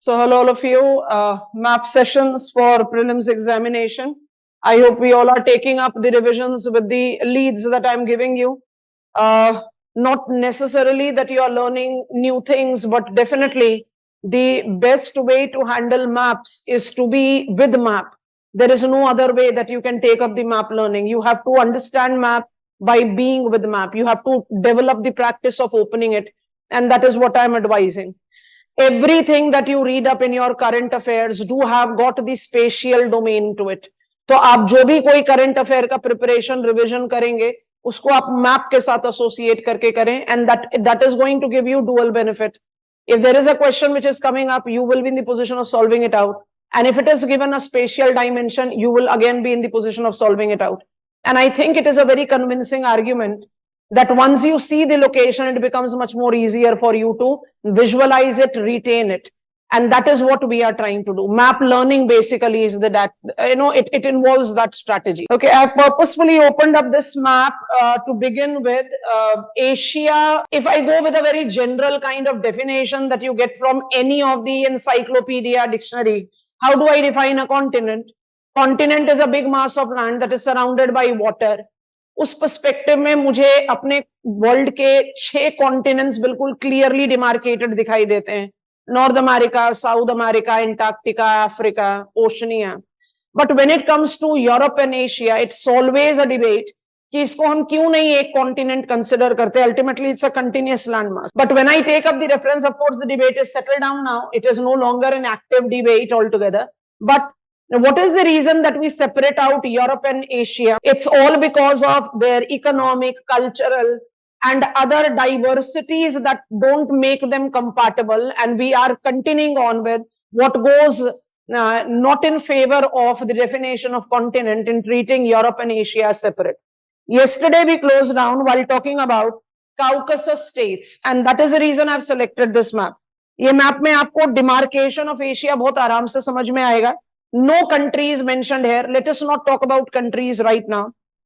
So hello all of you, map sessions for prelims examination. I hope we all are taking up the revisions with the leads that I'm giving you. Not necessarily that you are learning new things, but definitely the best way to handle maps is to be with map. There is no other way that you can take up the map learning. You have to understand map by being with map. You have to develop the practice of opening it. And that is what I'm advising. Everything that you read up in your current affairs do have got the spatial domain to it. तो आप जो भी कोई current affair का preparation revision करेंगे उसको आप map के साथ एसोसिएट करके करें and that is going to give you dual benefit. If there is a question which is coming up, you will be in the position of solving it out. And if it is given a spatial dimension, you will again be in the position of solving it out. And I think it is a very convincing argument that once you see the location, it becomes much more easier for you to visualize it, retain it. And that is what we are trying to do. Map learning basically is it involves that strategy. Okay, I purposefully opened up this map to begin with Asia. If I go with a very general kind of definition that you get from any of the encyclopedia, dictionary, how do I define a continent? Continent is a big mass of land that is surrounded by water. उस perspective में मुझे अपने world के 6 continents बिल्कुल clearly demarcated दिखाई देते हैं. North America, South America, Antarctica, Africa, Oceania. But when it comes to Europe and Asia, it's always a debate कि इसको हम क्यों नहीं एक कॉन्टिनेंट कंसिडर करते. Ultimately it's a continuous land mass. But when I take up the reference, of course the debate is settled down now. It is no longer an active debate all together. But what is the reason that we separate out Europe and Asia? It's all because of their economic, cultural, and other diversities that don't make them compatible. And we are continuing on with what goes not in favor of the definition of continent in treating Europe and Asia as separate. Yesterday we closed down while talking about Caucasus states, and that is the reason I've selected this map. ये map में आपको demarcation of Asia बहुत आराम से समझ में आएगा. No countries mentioned here. Let us not talk about countries right now.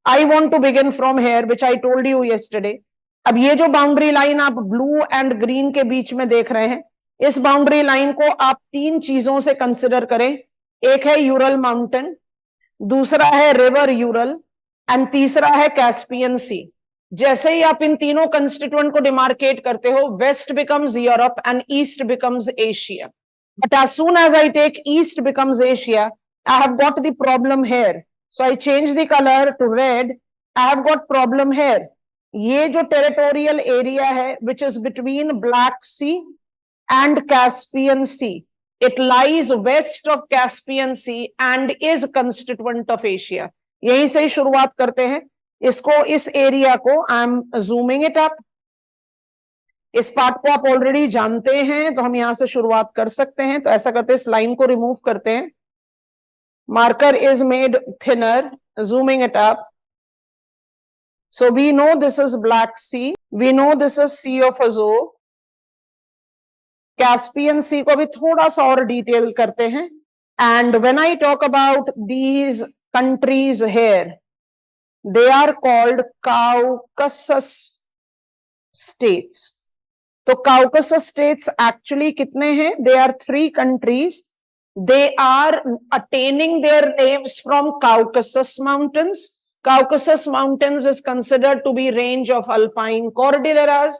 I want to begin from here, which I told you yesterday. अब ये जो बाउंड्री लाइन आप ब्लू एंड ग्रीन के बीच में देख रहे हैं, इस बाउंड्री लाइन को आप 3 चीजों से कंसिडर करें. एक है यूरल माउंटेन, दूसरा है रिवर यूरल, एंड तीसरा है कैस्पियन सी. जैसे ही आप इन तीनों कंस्टिट्यूएंट को डिमार्केट करते हो, west becomes Europe and east becomes Asia. But as soon as I take east becomes Asia, I have got the problem here. So I change the color to red. I have got problem here. ये जो territorial area है, which is between Black Sea and Caspian Sea. It lies west of Caspian Sea and is constituent of Asia. यहीं से ही शुरुआत करते हैं. इसको, इस एरिया को I am zooming it up. इस पार्ट को आप ऑलरेडी जानते हैं, तो हम यहां से शुरुआत कर सकते हैं. तो ऐसा करते हैं, इस लाइन को रिमूव करते हैं. Marker is made thinner, zooming it up. So we know this is Black Sea, we know this is Sea of Azov. Caspian Sea को भी थोड़ा सा और डिटेल करते हैं. And when I talk about these countries here, they are called Caucasus states. तो Caucasus states actually कितने हैं? They are 3 countries. They are attaining their names from Caucasus Mountains. Caucasus Mountains is considered to be range of alpine cordilleras.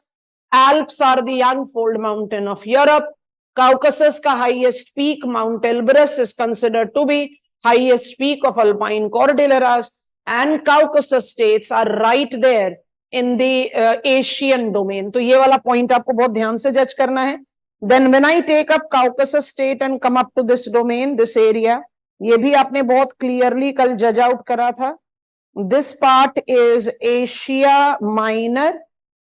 Alps are the young-fold mountain of Europe. Caucasus का highest peak, Mount Elbrus, is considered to be highest peak of alpine cordilleras. And Caucasus states are right there in the Asian domain. तो ये वाला point आपको बहुत ध्यान से जज करना है. Then when I take up Caucasus state and come up to this domain, this area, ये भी आपने बहुत क्लियरली कल जज आउट करा था. This part is Asia Minor.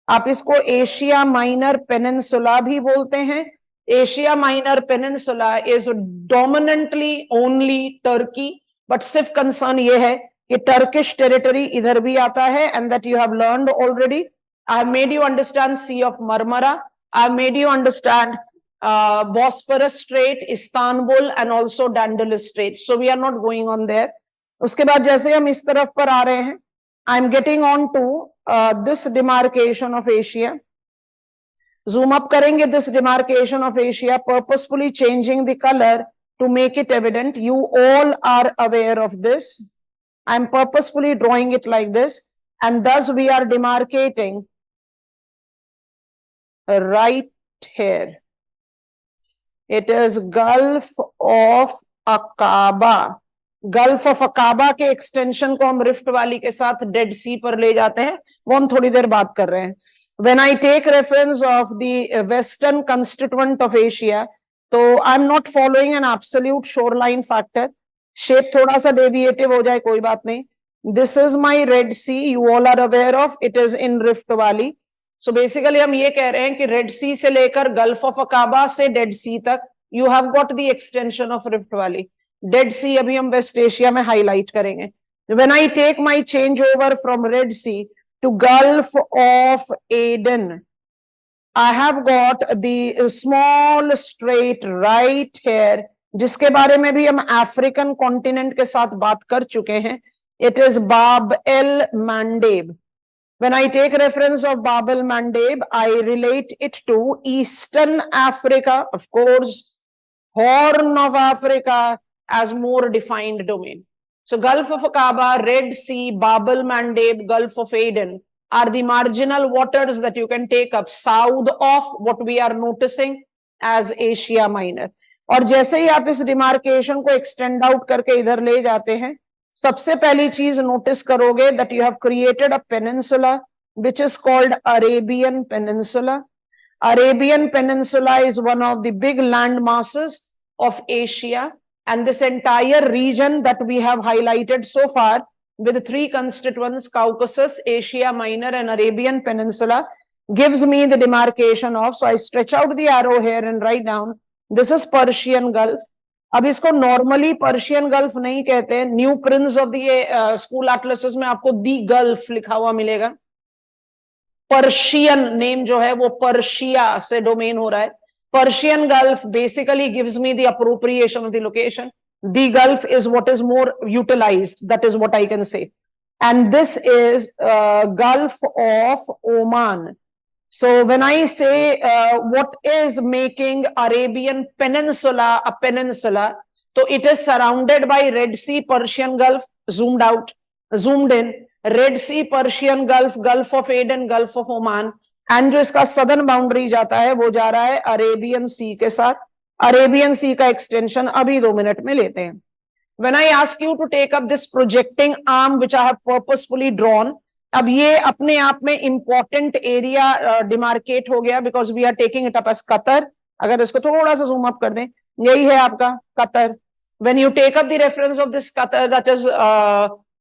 आप इसको एशिया माइनर पेनिनसुला भी बोलते हैं. Asia Minor peninsula is dominantly only Turkey, but सिर्फ कंसर्न ये है कि टर्किश टेरिटरी इधर भी आता है, and that you have learned already. I have made you understand Sea of Marmara. I have made you understand Bosphorus strait, Istanbul, and also Dardanelles strait. So we are not going on there. उसके बाद जैसे हम इस तरफ पर आ रहे हैं, I am getting on to this demarcation of Asia. Zoom up करेंगे this demarcation of Asia, purposefully changing the color to make it evident. You all are aware of this. I'm purposefully drawing it like this, and thus we are demarcating right here. It is Gulf of Aqaba. Gulf of अकाबा के extension को हम rift valley के साथ dead सी पर ले जाते हैं, वो हम थोड़ी देर बात कर रहे हैं. When I take reference of the western constituent of Asia, तो I'm not following an absolute shoreline factor. Shape थोड़ा सा डेविएटिव हो जाए कोई बात नहीं. This is my Red Sea, you all are aware of, it is in Rift Valley. So basically हम ये कह रहे हैं कि रेड सी से लेकर गल्फ ऑफ अकाबा से डेड सी तक you have got the extension of Rift Valley. Dead Sea अभी हम वेस्ट एशिया में हाईलाइट करेंगे. When I take my change over from Red Sea to Gulf of Aden, I have got the small strait right here, जिसके बारे में भी हम African continent के साथ बात कर चुके हैं. It is Bab el Mandeb. When I take reference of Bab el Mandeb, I relate it to Eastern Africa, of course, Horn of Africa as more defined domain. So Gulf of Aqaba, Red Sea, Bab el Mandeb, Gulf of Aden are the marginal waters that you can take up south of what we are noticing as Asia Minor. और जैसे ही आप इस demarcation को extend out करके इधर ले जाते हैं, सबसे पहली चीज नोटिस करोगे that you have created a peninsula which is called Arabian Peninsula. Arabian Peninsula is one of the big land masses of Asia, and this entire region that we have highlighted so far with three constituents, Caucasus, Asia Minor and Arabian Peninsula, gives me the demarcation of, so I stretch out the arrow here and write down, this is Persian Gulf. अब इसको normally Persian gulf नहीं कहते, new Prince of the school atlases में आपको दी gulf लिखा हुआ मिलेगा. Persian name जो है वो पर्शिया से डोमेन हो रहा है. Persian Gulf basically gives me the appropriation of the location. The Gulf is what is more utilized. That is what I can say. And this is Gulf of Oman. So when I say what is making Arabian Peninsula a peninsula, so it is surrounded by Red Sea, Persian Gulf, zoomed out, zoomed in, Red Sea, Persian Gulf, Gulf of Aden, Gulf of Oman. And जो इसका southern boundary जाता है वो जा रहा है Arabian Sea के साथ. अरेबियन सी का एक्सटेंशन अभी 2 मिनट में लेते हैं. When I ask you to take up this projecting arm which I have purposefully drawn, अब ये अपने आप में इंपॉर्टेंट एरिया डिमार्केट हो गया because we are taking it up as Qatar. अगर इसको थोड़ा सा जूम अप कर दें, यही है आपका Qatar. When you take up the reference of this Qatar, that is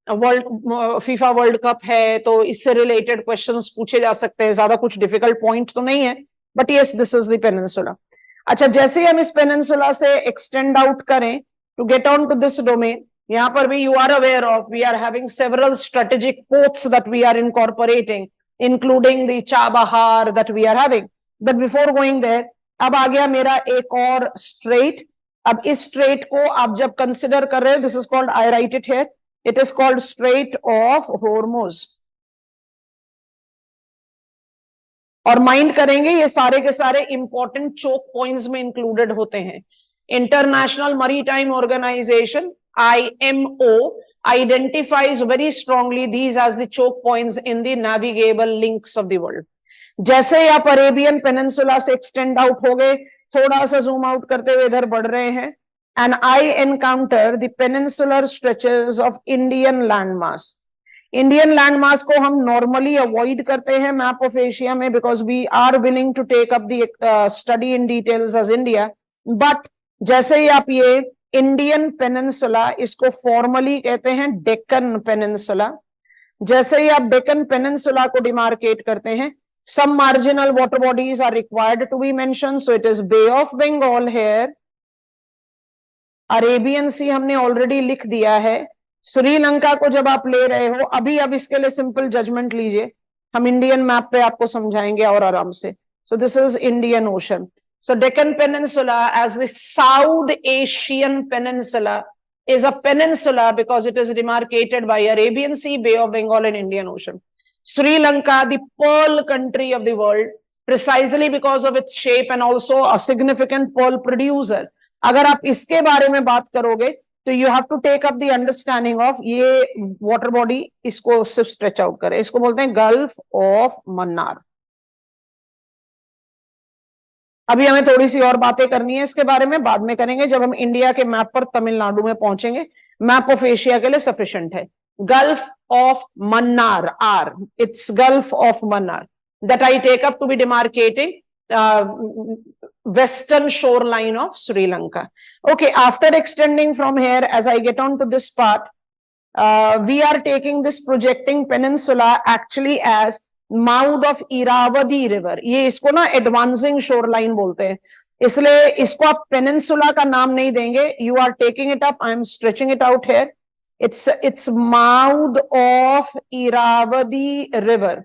world FIFA world cup है, तो इससे रिलेटेड क्वेश्चंस पूछे जा सकते हैं. ज्यादा कुछ डिफिकल्ट पॉइंट तो नहीं है, but yes this is the peninsula. अच्छा, जैसे ही हम इस पेनिनसुला से एक्सटेंड आउट करें to get on to this domain, यहाँ पर भी you are aware of we are having several strategic ports that we are incorporating, including the Chabahar that we are having. But before going there, अब आ गया मेरा एक और straight. अब इस स्ट्रेट को आप जब कंसिडर कर रहे हो, this is called, I write it here, it is called Strait of Hormuz. और माइंड करेंगे ये सारे के सारे इंपॉर्टेंट चोक पॉइंट्स में इंक्लूडेड होते हैं. International maritime organisation IMO identifies very strongly these as the choke points in the navigable links of the world. जैसे ही आप अरेबियन पेनिनसुला से एक्सटेंड आउट हो गए, थोड़ा सा जूम आउट करते हुए इधर बढ़ रहे हैं, and I encounter the peninsular stretches of Indian landmass. Indian landmass को हम normally avoid करते हैं map of Asia में because we are willing to take up the study in details as India. But जैसे ही आप ये Indian peninsula, इसको formally कहते हैं Deccan Peninsula. जैसे ही आप Deccan Peninsula को demarcate करते हैं, some marginal water bodies are required to be mentioned. So it is Bay of Bengal here. Arabian Sea हमने ऑलरेडी लिख दिया है. श्रीलंका को जब आप ले रहे हो, अभी अब इसके लिए सिंपल जजमेंट लीजिए, हम इंडियन मैप पे आपको समझाएंगे और आराम से. So this is Indian Ocean. So Deccan peninsula as the South Asian peninsula is a peninsula because it is demarcated by Arabian Sea, Bay of Bengal and Indian Ocean. Sri Lanka, the pearl country of the world, precisely because of its shape and also a significant pearl producer. अगर आप इसके बारे में बात करोगे तो you have to take up the understanding of ये water body, इसको सिर्फ स्ट्रेच आउट करे, इसको बोलते हैं गल्फ ऑफ मन्नार। अभी हमें थोड़ी सी और बातें करनी है इसके बारे में, बाद में करेंगे जब हम इंडिया के मैप पर तमिलनाडु में पहुंचेंगे। मैप ऑफ एशिया के लिए सफिशिएंट है। Gulf of Mannar, or, it's Gulf of Mannar that I take up to be demarcating western shoreline of Sri Lanka. Okay, after extending from here, as I get on to this part, we are taking this projecting peninsula actually as mouth of Irrawaddy river. ये इसको ना advancing shoreline बोलते हैं, इसलिए इसको आप peninsula का नाम नहीं देंगे। You are taking it up, I am stretching it out here. It's mouth of Irrawaddy river.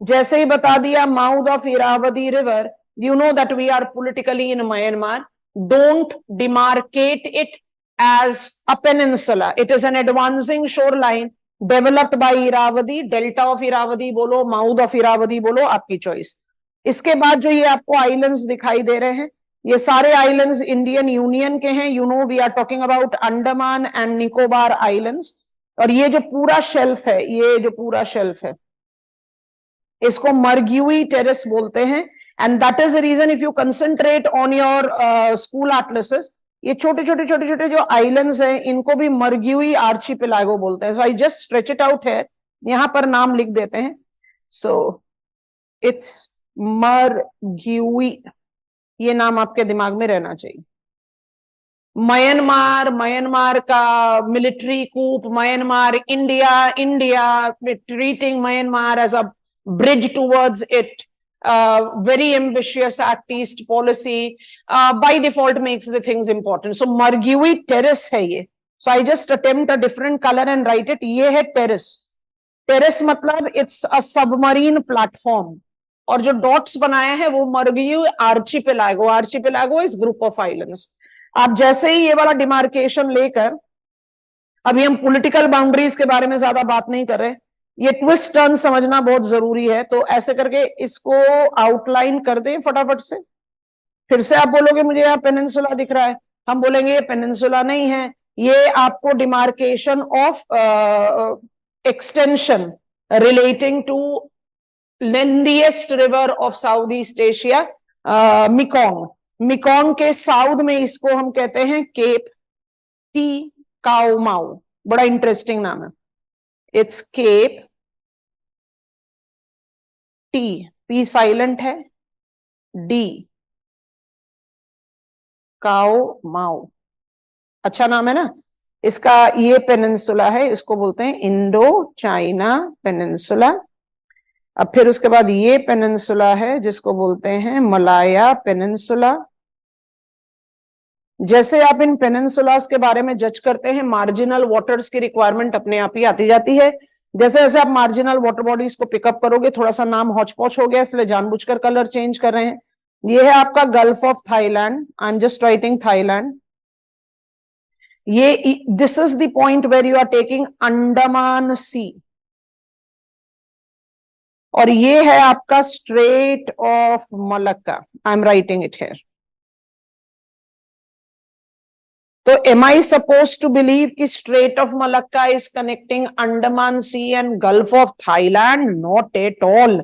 जैसे ही बता दिया mouth of Irrawaddy river, you know that we are politically in Myanmar. Don't demarcate it as a peninsula, it is an advancing shore line developed by Irrawaddy. Delta of Irrawaddy बोलो, mouth of Irrawaddy बोलो, आपकी choice. इसके बाद जो ये आपको islands दिखाई दे रहे हैं, ये सारे आइलैंड्स इंडियन यूनियन के हैं। You know we are talking about Andaman and Nicobar islands. और ये जो पूरा शेल्फ है, ये जो पूरा शेल्फ है, इसको मर्ग्यूई टेरेस बोलते हैं। And that is the reason if you concentrate on your school atlases, ये छोटे छोटे छोटे छोटे जो आइलैंड्स हैं इनको भी मर्ग्यूई आर्चिपेलागो बोलते हैं। So I just stretch it out है, यहां पर नाम लिख देते हैं। सो इट्स मर्ग्यूई, ये नाम आपके दिमाग में रहना चाहिए। म्यांमार, म्यांमार का military coup, Myanmar, India, India treating Myanmar as a bridge towards it, very ambitious Act East policy, by default makes the things important. So Margui terrace है ये। So I just attempt a different color and write it. ये है terrace। terrace मतलब it's a submarine platform। और जो dots बनाया है वो Margui archipelago। archipelago is group of islands। आप जैसे ही ये वाला demarcation लेकर, अभी हम political boundaries के बारे में ज्यादा बात नहीं कर रहे, ये ट्विस्ट टर्न समझना बहुत जरूरी है। तो ऐसे करके इसको आउटलाइन कर दें फटाफट से। फिर से आप बोलोगे मुझे यहाँ पेनिनसुला दिख रहा है, हम बोलेंगे ये पेनिनसुला नहीं है, ये आपको demarcation of extension relating to lengthiest river of South East Asia, Mekong. Mekong के साउथ में इसको हम कहते हैं केप टी काओ माओ। बड़ा इंटरेस्टिंग नाम है। It's cape T, P silent है, डी काओ माओ। अच्छा नाम है ना इसका। ये पेनिनसुला है, इसको बोलते हैं इंडो चाइना पेनिनसुला। अब फिर उसके बाद ये पेनिनसुला है जिसको बोलते हैं मलाया पेनिनसुला। जैसे आप इन पेनिनसुलास के बारे में जज करते हैं, मार्जिनल वाटर्स की रिक्वायरमेंट अपने आप ही आती जाती है। जैसे जैसे आप मार्जिनल वाटर बॉडीज को पिकअप करोगे, थोड़ा सा नाम हौच पौच हो गया इसलिए जानबूझकर कलर चेंज कर रहे हैं। ये है आपका Gulf of Thailand, I am just writing Thailand. ये this is the point where you are taking Andaman Sea. और ये है आपका Strait of Malacca, I am writing it here. तो am I supposed to believe कि Strait of Malacca is connecting Andaman Sea and Gulf of Thailand? Not at all.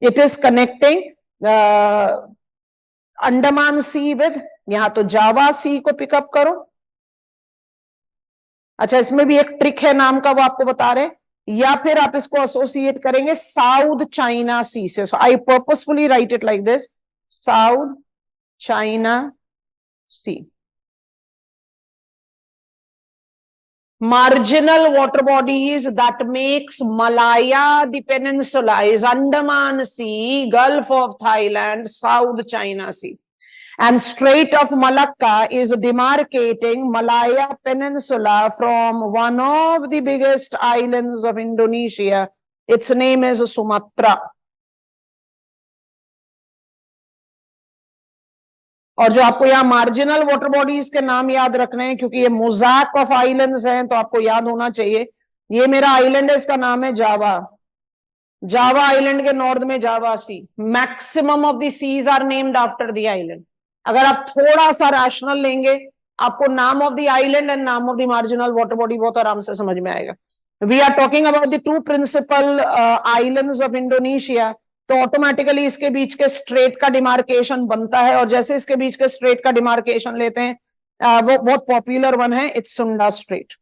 It is connecting Andaman Sea with, यहां तो Java Sea को pickup करो। अच्छा, इसमें भी एक ट्रिक है नाम का, वो आपको बता रहे, या फिर आप इसको एसोसिएट करेंगे साउथ चाइना सी से। So I purposefully write it like this, South China Sea. Marginal water bodies that makes Malaya the peninsula is Andaman Sea, Gulf of Thailand, South China Sea. And Strait of Malacca is demarcating Malaya Peninsula from one of the biggest islands of Indonesia. Its name is Sumatra. और जो आपको यहाँ marginal water bodies के नाम याद रखने हैं, क्योंकि ये मोज़ैक ऑफ आइलैंड्स हैं, तो आपको याद होना चाहिए। ये मेरा आइलैंड है, इसका नाम है जावा। जावा आइलैंड के नॉर्थ में Java Sea, maximum of the seas are named after the island. अगर आप थोड़ा सा रैशनल लेंगे, आपको नाम ऑफ द आइलैंड एंड नाम of the marginal water body बहुत आराम से समझ में आएगा। We are talking about the two principal islands of Indonesia, तो ऑटोमेटिकली इसके बीच के स्ट्रेट का डिमार्केशन बनता है, और जैसे इसके बीच के स्ट्रेट का डिमार्केशन लेते हैं, वो बहुत पॉपुलर वन है, इट्स सुंडा स्ट्रेट।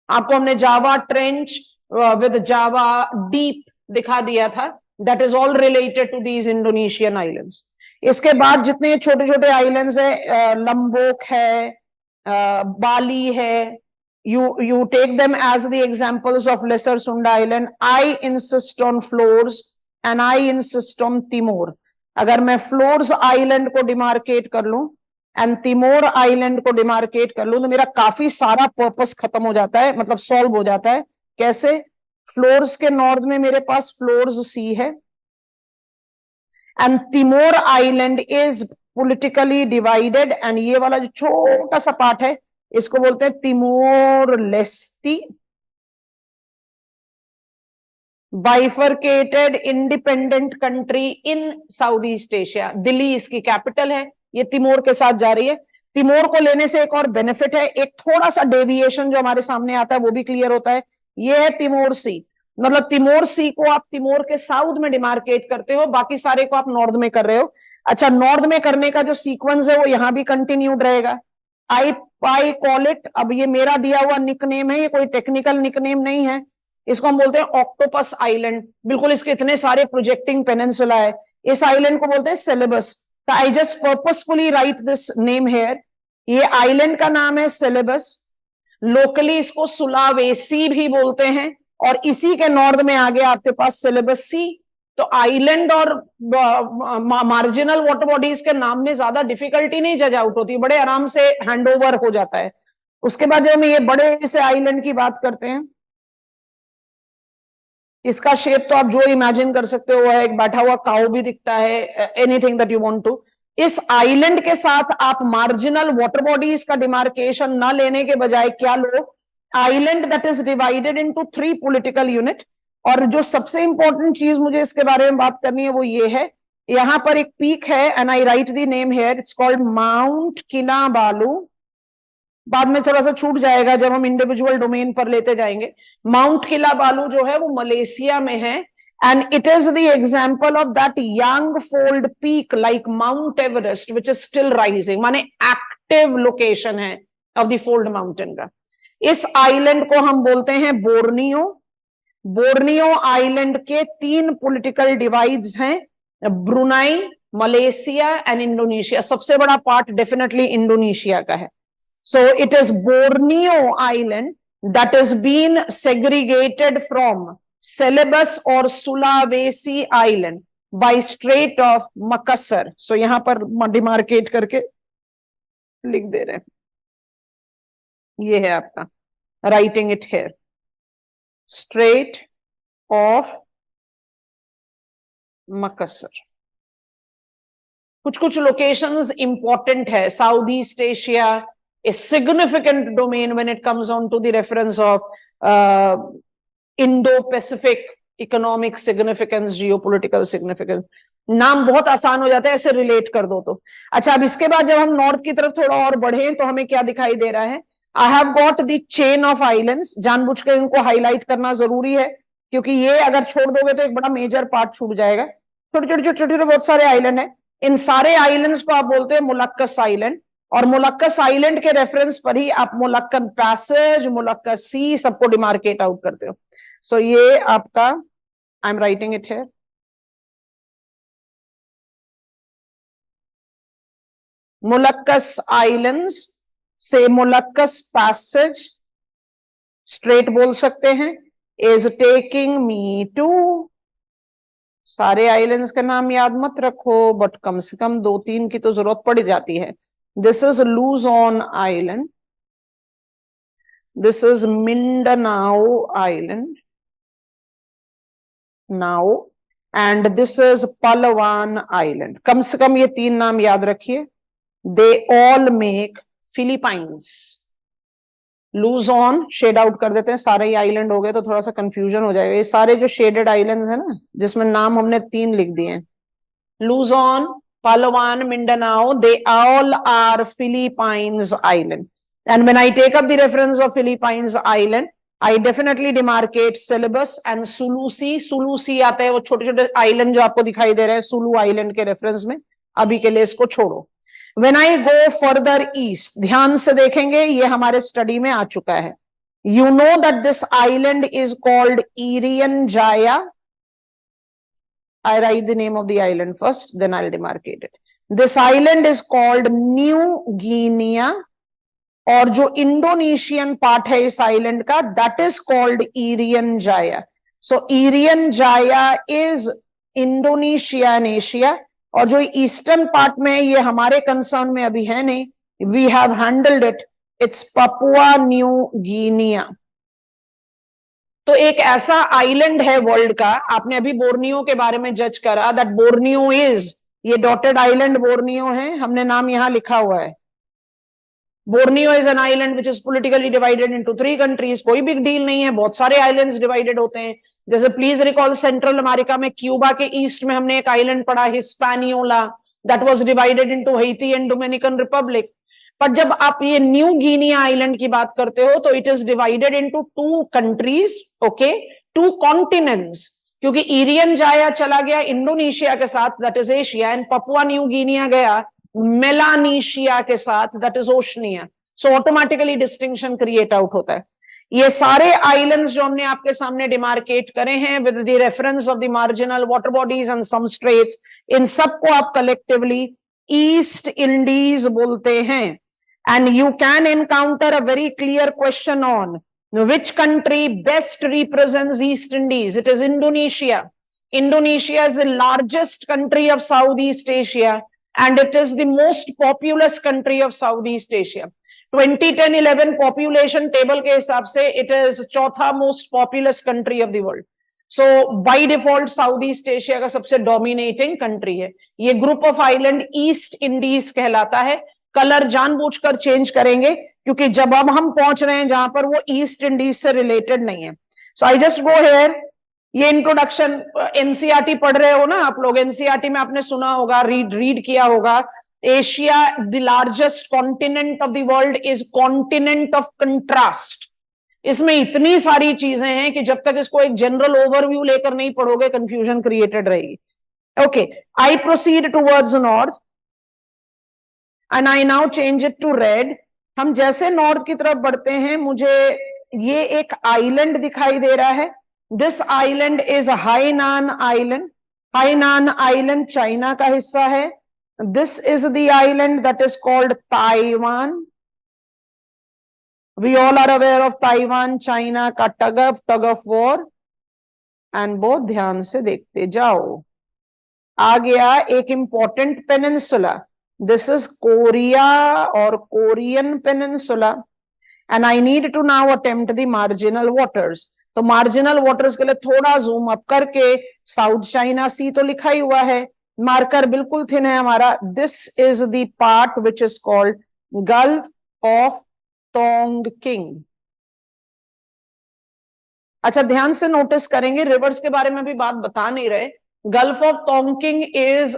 आपको हमने Java trench with Java deep दिखा दिया था, that is all related to these Indonesian islands. इसके बाद जितने छोटे छोटे आइलैंड्स है, लंबोक है, बाली है, you take them as the examples of lesser Sunda Island. I insist on Flores and I insist on Timor. अगर मैं फ्लोर्स आइलैंड को डिमार्केट कर लूं एंड तिमोर आइलैंड को डिमार्केट कर लूं, तो मेरा काफी सारा पर्पस खत्म हो जाता है, मतलब सॉल्व हो जाता है। कैसे? फ्लोर्स के नॉर्थ में मेरे पास फ्लोर्स सी है, and Timor island is politically divided, and ये वाला जो छोटा सा पार्ट है इसको बोलते हैं Timor Leste, bifurcated independent country in South East Asia. Dili इसकी कैपिटल है, ये तिमोर के साथ जा रही है। तिमोर को लेने से एक और बेनिफिट है, एक थोड़ा सा डेविएशन जो हमारे सामने आता है वो भी क्लियर होता है। ये है तिमोर सी, मतलब तिमोर सी को आप तिमोर के साउथ में डिमार्केट करते हो, बाकी सारे को आप नॉर्थ में कर रहे हो। अच्छा, नॉर्थ में करने का जो सीक्वेंस है वो यहां भी कंटिन्यूड रहेगा। आई कॉल इट, अब ये मेरा दिया हुआ निकनेम है, ये कोई टेक्निकल निकनेम नहीं है, इसको हम बोलते हैं ऑक्टोपस आइलैंड। बिल्कुल इसके इतने सारे प्रोजेक्टिंग पेनिनसुला है, इस आइलैंड को बोलते हैं सेलेबस। तो I just purposefully right this name here. ये आइलैंड का नाम है सेलेबस, लोकली इसको सुलावेसी भी बोलते हैं, और इसी के नॉर्थ में आगे आपके पास सेलेबस सी। तो आइलैंड और मार्जिनल वाटर बॉडीज के नाम में ज्यादा डिफिकल्टी नहीं जज आउट होती, बड़े आराम से हैंडओवर हो जाता है। उसके बाद जब हम ये बड़े से आइलैंड की बात करते हैं, इसका शेप तो आप जो इमेजिन कर सकते हो, वह एक बैठा हुआ काऊ भी दिखता है, anything that you want to. इस आइलैंड के साथ आप मार्जिनल वाटर बॉडीज का डिमार्केशन ना लेने के बजाय क्या लो, island that is divided into 3 political unit. और जो सबसे इंपॉर्टेंट चीज मुझे इसके बारे में बात करनी है वो ये है, यहां पर एक पीक है, and I write the name here, it's called Mount Kinabalu. बाद में थोड़ा सा छूट जाएगा जब हम इंडिविजुअल डोमेन पर लेते जाएंगे। माउंट किनाबालू जो है वो मलेशिया में है, and it is the example of that young fold peak like mount Everest which is still rising, माने एक्टिव लोकेशन है ऑफ द फोल्ड माउंटेन का। इस आइलैंड को हम बोलते हैं बोर्नियो। बोर्नियो आइलैंड के 3 पॉलिटिकल डिवाइड्स हैं, ब्रुनाई, मलेशिया एंड इंडोनेशिया। सबसे बड़ा पार्ट डेफिनेटली इंडोनेशिया का है। So it is Borneo Island that has been segregated from Celebes or Sulawesi Island by Strait of Makassar. So यहां पर demarcate करके लिख दे रहे हैं, ये है आपका, writing it here, strait of Makassar. कुछ कुछ लोकेशंस इंपॉर्टेंट है, South East Asia, a significant domain when it comes on to the reference of Indo-Pacific economic significance, geopolitical significance। नाम बहुत आसान हो जाता है ऐसे रिलेट कर दो तो। अच्छा, अब इसके बाद जब हम नॉर्थ की तरफ थोड़ा और बढ़े तो हमें क्या दिखाई दे रहा है, I have got the chain of islands. जानबूझ के इनको हाईलाइट करना जरूरी है, क्योंकि ये अगर छोड़ दोगे तो एक बड़ा मेजर पार्ट छूट जाएगा। छोटे छोटे छोटे छोटे बहुत सारे आइलैंड है, इन सारे आइलैंड्स को आप बोलते हैं मोलक्कस आइलैंड, और मोलक्कस आइलैंड के रेफरेंस पर ही आप मोलक्कन पैसेज, मोलक्कस सी सबको डिमार्केट आउट करते हो। सो ये आपका, I am writing it here, Moluccas islands से मोलक्कस पैसेज स्ट्रेट बोल सकते हैं, इज टेकिंग मी टू। सारे आइलैंड्स का नाम याद मत रखो, बट कम से कम 2-3 की तो जरूरत पड़ जाती है। This is Luzon Island. This is Mindanao Island. Now, and this is Palawan Island. कम से कम ये 3 नाम याद रखिए। They all make Philippines. Luzon shade out कर देते हैं, सारे ही आइलैंड हो गए तो थोड़ा सा कंफ्यूजन हो जाएगा। ये सारे जो शेडेड आइलैंड है ना, जिसमें नाम हमने 3 लिख दिए हैं, Luzon, Palawan, Mindanao, they all are Philippines island. And when I take up the reference of Philippines island, I definitely demarcate Celebes and Sulu Sea. Sulu Sea आते हैं वो छोटे छोटे आइलैंड जो आपको दिखाई दे रहे हैं सुलू आइलैंड के रेफरेंस में। अभी के लिए इसको छोड़ो। When I go further east, ध्यान से देखेंगे, ये हमारे स्टडी में आ चुका है। You know that this island is called Irian Jaya. I write the name of the island first, then I'll demarcate it. This island is called New Guinea, और जो इंडोनेशियन पार्ट है इस आइलैंड का, that is called Irian Jaya. So Irian Jaya is Indonesia and Asia. और जो eastern part में, ये हमारे कंसर्न में अभी है नहीं, we have handled it, it's Papua New Guinea. तो एक ऐसा आइलैंड है वर्ल्ड का, आपने अभी बोर्नियो के बारे में जज करा, दैट बोर्नियो इज, ये डॉटेड आइलैंड बोर्नियो है, हमने नाम यहां लिखा हुआ है। Borneo is an island which is politically divided into 3 countries. कोई बिग डील नहीं है, बहुत सारे आइलैंड्स डिवाइडेड होते हैं। जैसे प्लीज रिकॉल सेंट्रल अमेरिका में क्यूबा के ईस्ट में हमने एक आइलैंड पढ़ा, Hispaniola, that was divided into Haiti and Dominican Republic. पर जब आप ये न्यू गिनिया आइलैंड की बात करते हो तो it is divided into 2 countries, okay, 2 continents, क्योंकि इरियन जाया चला गया इंडोनेशिया के साथ, that is Asia, and Papua New Guinea गया मेलानेशिया के साथ, that is Oceania. So automatically distinction create out होता है। ये सारे आइलैंड्स जो हमने आपके सामने डिमार्केट करे हैं with the reference of the marginal water bodies and some straits, इन सबको आप कलेक्टिवली ईस्ट इंडीज बोलते हैं। And you can encounter a very clear question on which country best represents East Indies? It is Indonesia. Indonesia is the largest country of Southeast Asia and it is the most populous country of Southeast Asia. 2010-11 population table के हिसाब से it is चौथा most populous country of the world. So by default Southeast Asia का सबसे dominating country है। ये group of island East Indies कहलाता है। कलर जानबूझकर चेंज करेंगे क्योंकि जब अब हम पहुंच रहे हैं जहां पर वो ईस्ट इंडीज से रिलेटेड नहीं है। सो आई जस्ट गो हियर, ये इंट्रोडक्शन, एनसीईआरटी पढ़ रहे हो ना आप लोग, एनसीईआरटी में आपने सुना होगा, रीड किया होगा, Asia the largest continent of the world is continent of contrast. इसमें इतनी सारी चीजें हैं कि जब तक इसको एक जनरल ओवरव्यू लेकर नहीं पढ़ोगे कंफ्यूजन क्रिएटेड रहेगी। Okay, I proceed towards north and I now change it to red. हम जैसे नॉर्थ की तरफ बढ़ते हैं मुझे ये एक आइलैंड दिखाई दे रहा है। This island is Hainan island. Hainan island China का हिस्सा है। This is the island that is called Taiwan. We all are aware of Taiwan China का टग ऑफ वॉर। एंड बहुत ध्यान से देखते जाओ, आ गया एक important peninsula. This is Korea or Korean Peninsula and I need to now attempt the marginal waters. तो marginal waters के लिए थोड़ा zoom up करके South China Sea तो लिखा ही हुआ है, मार्कर बिल्कुल थिन है हमारा। This is the part which is called Gulf of Tonkin. अच्छा, ध्यान से नोटिस करेंगे, रिवर्स के बारे में भी बात बता नहीं रहे। Gulf of Tonkin is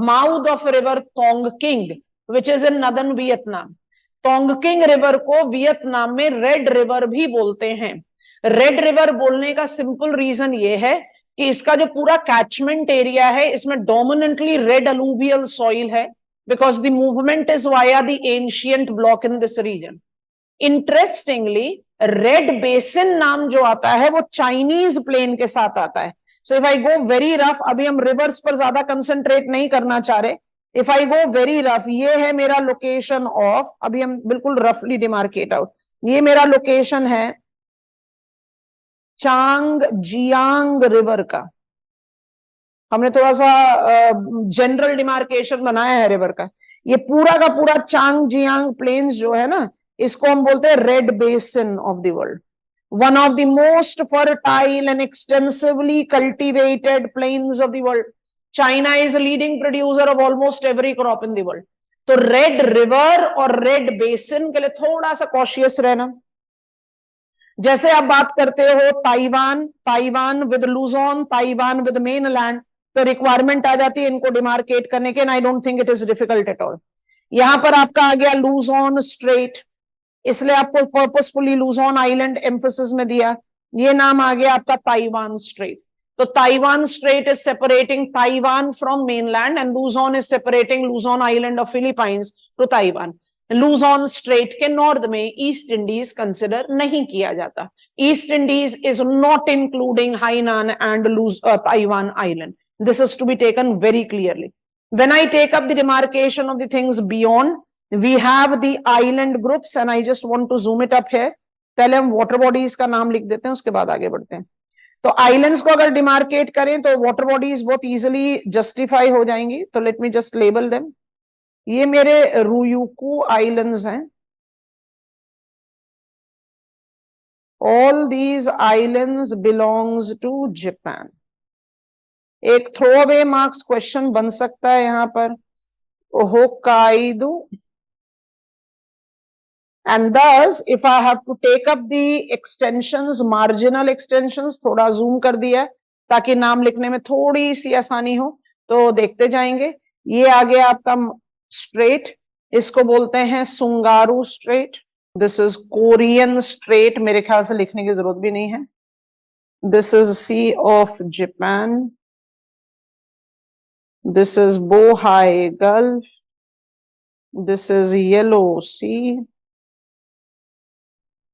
mouth of river Tonkin, which is in northern Vietnam. Tonkin river को वियतनाम में रेड रिवर भी बोलते हैं। रेड रिवर बोलने का सिंपल रीजन ये है कि इसका जो पूरा कैचमेंट एरिया है इसमें डोमिनेंटली रेड अलूवियल सॉइल है, because the movement is via the ancient block in this region. Interestingly red basin नाम जो आता है वो चाइनीज प्लेन के साथ आता है। So if I go very rough, अभी हम रिवर्स पर ज्यादा कंसंट्रेट नहीं करना चाह रहे। If I go very rough, ये है मेरा लोकेशन ऑफ, अभी हम बिल्कुल रफली डिमार्केट आउट, ये मेरा लोकेशन है चांग जियांग रिवर का। हमने थोड़ा सा जनरल डिमार्केशन बनाया है रिवर का। ये पूरा का पूरा चांग जियांग प्लेन्स जो है ना, इसको हम बोलते हैं red basin of the world. One of the most fertile and extensively cultivated plains of the world. China is a leading producer of almost every crop in the world. तो red river और red basin के लिए थोड़ा सा cautious रहना। जैसे आप बात करते हो Taiwan, Taiwan with लूजोन, Taiwan with mainland, तो रिक्वायरमेंट आ जाती है इनको डिमार्केट करने के, and I don't think it is difficult at all. यहां पर आपका आ गया लूजोन स्ट्रेट, इसलिए आपको पर्पसफुली लूजोन आइलैंड एम्फोसिस में दिया। ये नाम आ गया आपका ताइवान स्ट्रेट। तो Taiwan strait is separating Taiwan from mainland and Luzon is separating Luzon island of Philippines to Taiwan. Luzon strait के नॉर्थ में ईस्ट इंडीज कंसिडर नहीं किया जाता। East Indies is not including Hainan and Taiwan island. This is to be taken very clearly. When I take up the demarcation of the things beyond, we have the island groups and I just want to zoom it up here. पहले हम water bodies का नाम लिख देते हैं, उसके बाद आगे बढ़ते हैं। तो आइलैंड्स को अगर डिमार्केट करें तो वाटर बॉडीज बहुत इजीली जस्टिफाई हो जाएंगी। तो let me just label them. ये मेरे रूयुकू आइलैंड्स हैं। All these islands belongs to Japan. एक थ्रो अवे मार्क्स क्वेश्चन बन सकता है यहां पर, Hokkaido, and thus if I have to take up the extensions, marginal extensions, थोड़ा जूम कर दिया ताकि नाम लिखने में थोड़ी सी आसानी हो, तो देखते जाएंगे। ये आ गया आपका स्ट्रेट, इसको बोलते हैं Tsugaru strait. This is Korean strait, मेरे ख्याल से लिखने की जरूरत भी नहीं है। This is Sea of Japan, this is Bohai Gulf, this is Yellow Sea,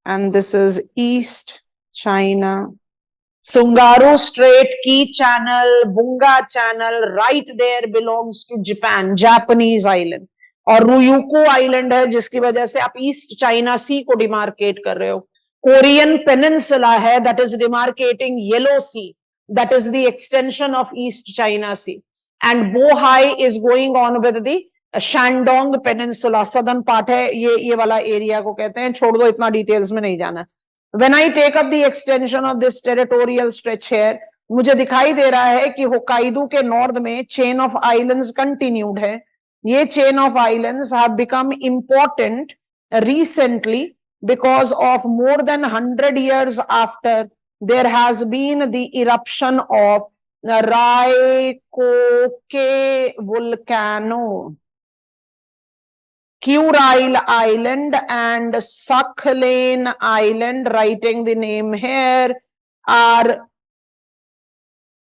and this is East China. Tsungaru Strait, Key Channel, Bunga Channel, right there belongs to Japan, Japanese island. और Ryukyu Island है जिसकी वजह से आप east China सी को demarcate कर रहे हो। कोरियन पेनिनसुला है that is demarcating Yellow Sea, that is the extension of East China Sea. And Bohai is going on with the Shandong Peninsula, southern part है, ये वाला एरिया को कहते हैं। छोड़ दो, इतना डिटेल्स में नहीं जाना। When I take up the extension of this territorial stretch here, मुझे दिखाई दे रहा है कि होक्काइडो के नॉर्थ में चेन ऑफ आइलैंड्स कंटिन्यूड है। ये chain of islands have become important recently because of more than 100 years after there has been the eruption of Raikoke volcano. Kurile Island and Sakhalin Island, writing the name here, are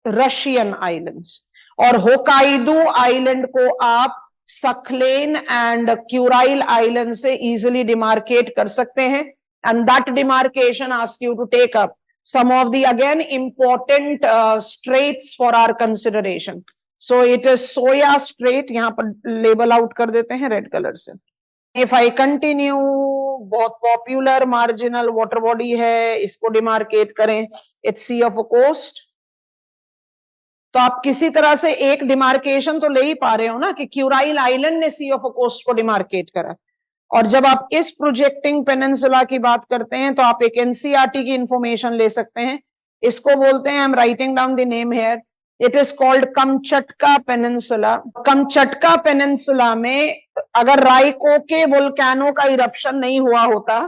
Russian islands. और Hokkaido island को आप Sakhalin and Kurile Island से easily demarcate कर सकते हैं, and that demarcation asks you to take up some of the again important straits for our consideration. So it is Soya Strait, यहाँ पर label out कर देते हैं रेड कलर से। If I continue, बहुत popular marginal water body है, इसको demarcate करें, it's sea of a coast. तो आप किसी तरह से एक डिमार्केशन तो ले ही पा रहे हो ना कि क्यूराइल आइलैंड ने सी ऑफ अ कोस्ट को डिमार्केट करा। और जब आप इस प्रोजेक्टिंग पेनिनसुला की बात करते हैं तो आप एक एनसीईआरटी की इंफॉर्मेशन ले सकते हैं। इसको बोलते हैं, I am writing down the name here, it is called Kamchatka peninsula. Kamchatka peninsula में अगर राइकोके वोल्केनो का इरप्शन नहीं हुआ होता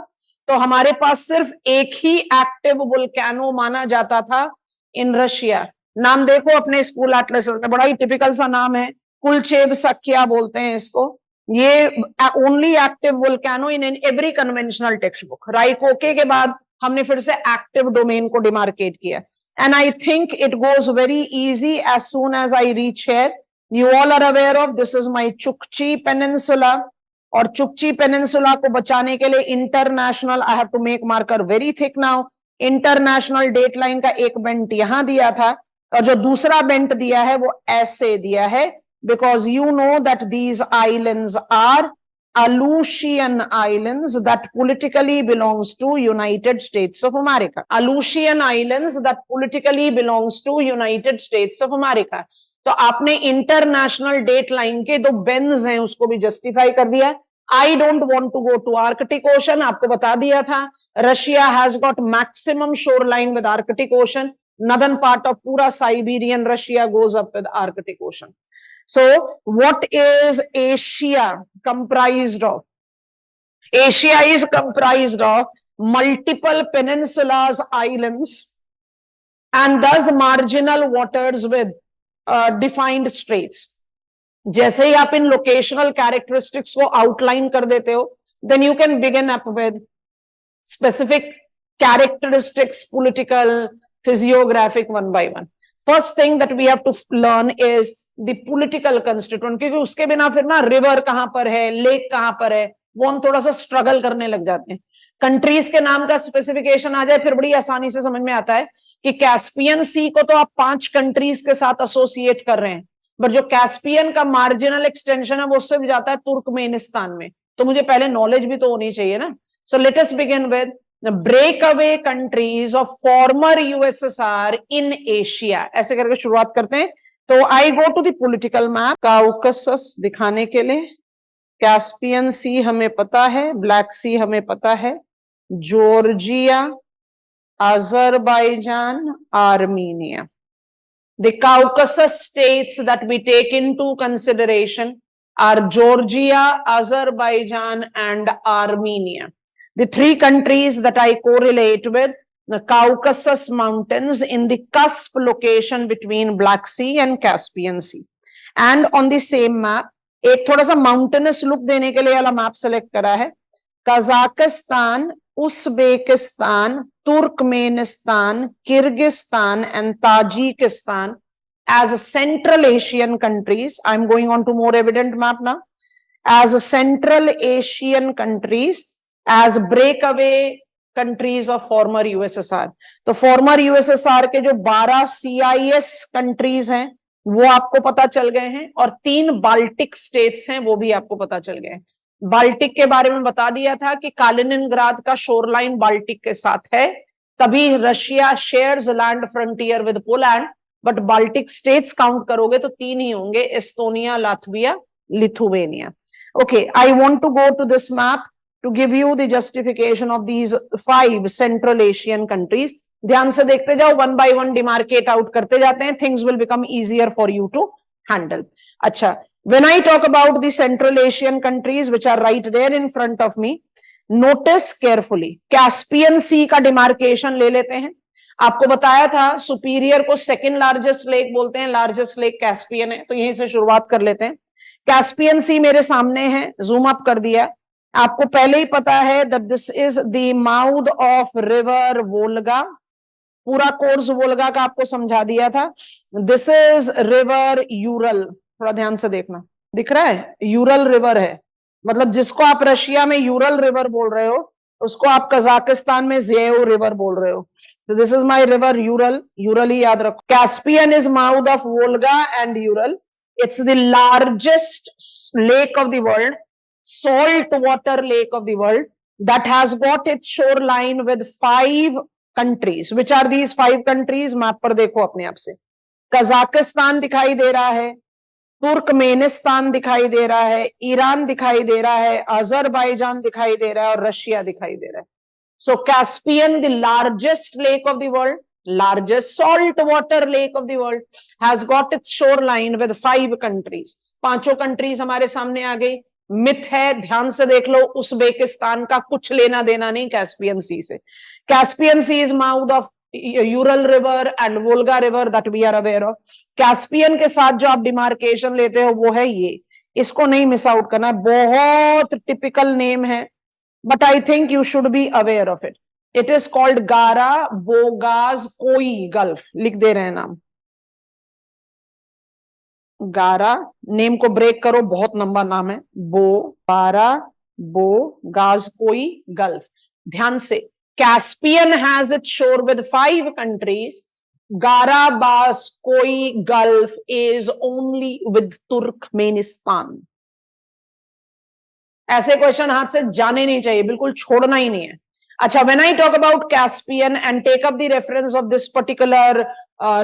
तो हमारे पास सिर्फ एक ही एक्टिव वोल्केनो माना जाता था इन रशिया। नाम देखो अपने स्कूल एटलस में, बड़ा ही टिपिकल सा नाम है, कुलचेब सख्या बोलते हैं इसको। ये only active volcano in every conventional text book. Raikoke के बाद हमने फिर से एक्टिव डोमेन को डिमार्केट किया, and I think it goes very easy as soon as I reach here. You all are aware of this is my Chukchi peninsula, और Chukchi peninsula को बचाने के लिए international, I have to make marker very thick now, international date line का एक bent यहां दिया था और जो दूसरा बेंट दिया है वो ऐसे दिया है, because you know that these islands are Aleutian Islands that politically belongs to United States of America. Aleutian Islands that politically belongs to United States of America. तो आपने इंटरनेशनल डेट लाइन के दो बेन्स हैं उसको भी जस्टिफाई कर दिया। I don't want to go to Arctic Ocean, आपको बता दिया था Russia has got maximum shoreline with Arctic Ocean. Northern part of पूरा Siberian Russia goes up with Arctic Ocean. So what is Asia comprised of? Asia is comprised of multiple peninsulas, islands, and thus marginal waters with defined straits. जैसे ही आप इन locational characteristics को outline कर देते हो, then you can begin up with specific characteristics, political, physiographic, one by one. First thing that we have to learn is the political constituent, क्योंकि उसके बिना फिर ना रिवर कहां पर है, लेक कहां पर है, वो हम थोड़ा सा स्ट्रगल करने लग जाते हैं. कंट्रीज के नाम का स्पेसिफिकेशन आ जाए फिर बड़ी आसानी से समझ में आता है कि कैस्पियन सी को तो आप 5 कंट्रीज के साथ एसोसिएट कर रहे हैं, बट जो कैस्पियन का मार्जिनल एक्सटेंशन है वो उससे भी जाता है तुर्कमेनिस्तान में. तो मुझे पहले नॉलेज भी तो होनी चाहिए ना. So let us begin with the breakaway countries of former USSR in Asia. ऐसे करके शुरुआत करते हैं. तो I go to the political map. Caucasus दिखाने के लिए कैस्पियन सी हमें पता है, ब्लैक सी हमें पता है, Georgia, Azerbaijan, Armenia. The Caucasus states that we take into consideration are Georgia, Azerbaijan, and Armenia. The 3 countries that I correlate with the Caucasus Mountains in the cusp location between Black Sea and Caspian Sea. And on the same map, एक थोड़ा सा mountainous look देने के लिए वाला map select करा है. Kazakhstan, Uzbekistan, Turkmenistan, Kyrgyzstan, and Tajikistan as Central Asian countries. I'm going on to more evident map now. As Central Asian countries, as breakaway countries of former USSR. तो former USSR के जो 12 CIS countries हैं वो आपको पता चल गए हैं, और 3 बाल्टिक स्टेट्स हैं वो भी आपको पता चल गए हैं. बाल्टिक के बारे में बता दिया था कि कालिनिनग्राद का शोरलाइन बाल्टिक के साथ है, तभी Russia shares land frontier with Poland, but Baltic states count करोगे तो 3 ही होंगे, Estonia, Latvia, Lithuania. Okay, I want to go to this map to give you the justification of these 5 Central Asian countries. ध्यान से देखते जाओ, 1 by 1 demarcate out करते जाते हैं. Things will become easier for you to handle. अच्छा, when I talk about the Central Asian countries which are right there in front of me, notice carefully. Caspian Sea का demarcation ले लेते हैं. आपको बताया था सुपीरियर को सेकंड लार्जेस्ट लेक बोलते हैं, लार्जेस्ट लेक कैस्पियन है, तो यहीं से शुरुआत कर लेते हैं. कैस्पियन सी मेरे सामने है, जूम अप कर दिया. आपको पहले ही पता है that this is the mouth of river Volga. पूरा कोर्स वोल्गा का आपको समझा दिया था. This is river Ural. थोड़ा ध्यान से देखना, दिख रहा है यूरल रिवर है, मतलब जिसको आप रशिया में यूरल रिवर बोल रहे हो उसको आप कजाकिस्तान में ज़ेव रिवर बोल रहे हो. तो this is my river Ural. Ural ही याद रखो. Caspian is mouth of Volga and Ural. It's the largest lake of the world, salt water lake of the world, that has got its shoreline with 5 countries. Which are these 5 countries? Map पर देखो अपने आप से. Kazakhstan दिखाई दे रहा है, Turkmenistan दिखाई दे रहा है, ईरान दिखाई दे रहा है, अजरबैजान दिखाई दे रहा है और रशिया दिखाई दे रहा है. So Caspian, the largest lake of the world, largest salt water lake of the world, has got its shoreline with 5 countries. 5 countries हमारे सामने आ गई. मिथ है, ध्यान से देख लो, उज्बेकिस्तान का कुछ लेना देना नहीं कैस्पियन सी से. Caspian sea is mouth of Ural river and Volga river, that we are aware of. Caspian के साथ जो आप डिमार्केशन लेते हो वो है ये, इसको नहीं मिस आउट करना. बहुत टिपिकल नेम है, but I think you should be aware of it. It is called गारा बोगाज कोई गल्फ. लिख दे रहे हैं नाम. गारा, नेम को ब्रेक करो, बहुत लंबा नाम है. बारा बो गाज कोई गल्फ. ध्यान से, कैस्पियन हैज इट शोर विद 5 countries. गारा बास कोई gulf is only with Turkmenistan. ऐसे क्वेश्चन हाथ से जाने नहीं चाहिए, बिल्कुल छोड़ना ही नहीं है. अच्छा, when I talk about Caspian and take up the reference of this particular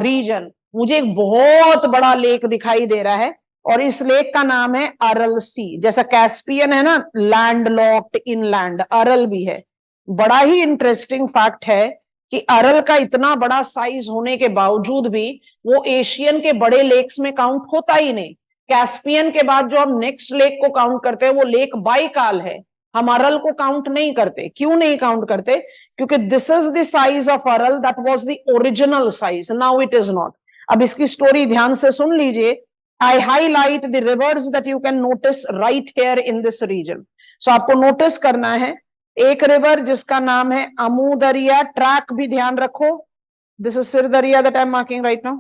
region, मुझे एक बहुत बड़ा लेक दिखाई दे रहा है और इस लेक का नाम है अरल सी. जैसा कैस्पियन है ना लैंड लॉक्ड इनलैंड, अरल भी है. बड़ा ही इंटरेस्टिंग फैक्ट है कि अरल का इतना बड़ा साइज होने के बावजूद भी वो एशियन के बड़े लेक्स में काउंट होता ही नहीं. कैस्पियन के बाद जो हम नेक्स्ट लेक को काउंट करते हैं वो लेक बाइकाल है, हम अरल को काउंट नहीं करते। क्यों नहीं काउंट करते? क्योंकि this is the size of Aral, that was the original size, now it is not. अब इसकी स्टोरी ध्यान से सुन लीजिए। I highlight the rivers that you can notice right here in this region. So आपको notice करना है एक रिवर जिसका नाम है अमू दरिया, ट्रैक भी ध्यान रखो, दिस इज सिर दरिया that I am marking right now,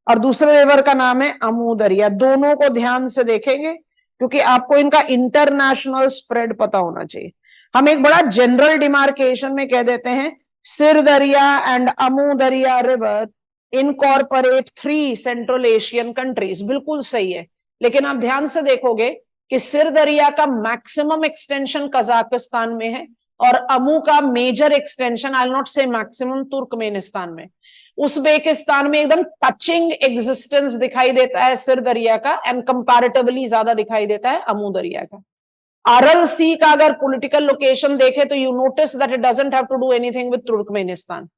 और दूसरे रिवर का नाम है अमू दरिया। दोनों को ध्यान से देखेंगे क्योंकि आपको इनका इंटरनेशनल स्प्रेड पता होना चाहिए। हम एक बड़ा जनरल डिमार्केशन में कह देते हैं सिर दरिया एंड अमू दरिया river incorporate 3 central Asian countries, बिल्कुल सही है। लेकिन आप ध्यान से देखोगे कि सिर दरिया का मैक्सिमम एक्सटेंशन कजाकिस्तान में है और अमू का major extension, I will not say maximum, Turkmenistan में। उज़्बेकिस्तान में एकदम टचिंग एग्जिस्टेंस दिखाई देता है सिर दरिया का, एंड कंपैरेटिवली ज्यादा दिखाई देता है अमू दरिया का। अरल सी का अगर पॉलिटिकल लोकेशन देखे तो you notice that it doesn't have to do anything with Turkmenistan.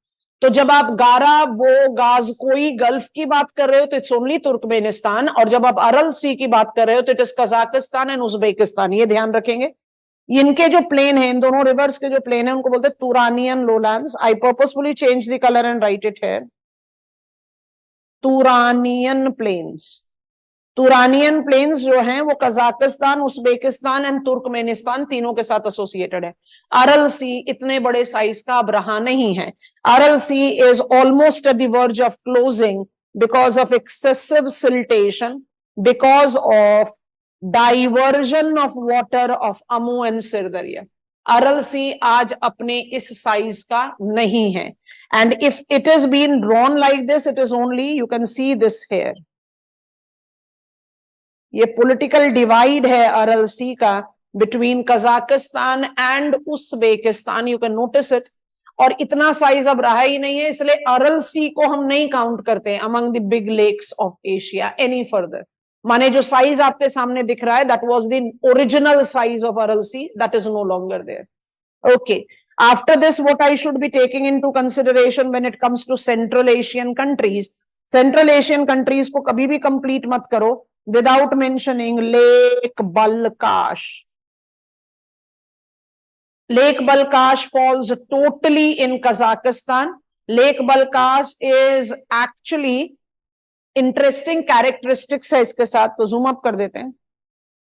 तो जब आप गारा वो गाज कोई गल्फ की बात कर रहे हो तो इट्स ओनली तुर्कमेनिस्तान, और जब आप अरल सी की बात कर रहे हो तो it is Kazakhstan and Uzbekistan. ये ध्यान रखेंगे। इनके जो प्लेन है, इन दोनों रिवर्स के जो प्लेन है उनको बोलते हैं Turanian lowlands. I purposefully change the colour and write it here, Turanian plains. Turanian plains जो हैं वो कजाकिस्तान, उज़्बेकिस्तान एंड तुर्कमेनिस्तान तीनों के साथ एसोसिएटेड है। अरल सी इतने बड़े साइज का अब रहा नहीं है। Aral Sea is almost at the verge of closing because of excessive siltation, because of diversion of water of Amu and Syr Darya. अरल सी आज अपने इस साइज का नहीं है, and if it is been drawn like this, it is only, you can see this here, ये political divide है Aral सी का between Kazakhstan and Uzbekistan, you can notice it. और इतना साइज अब रहा ही नहीं है, इसलिए अरल सी को हम नहीं काउंट करते among the big lakes of Asia any further. माने जो साइज आपके सामने दिख रहा है that was the original size of Aral sea, that is no longer there. Okay, after this what I should be taking into consideration when it comes to Central Asian countries, Central Asian countries को कभी भी complete मत करो without mentioning Lake Balkash. Lake Balkash falls totally in Kazakhstan. Lake Balkash is actually interesting characteristics है इसके साथ, तो zoom up कर देते हैं,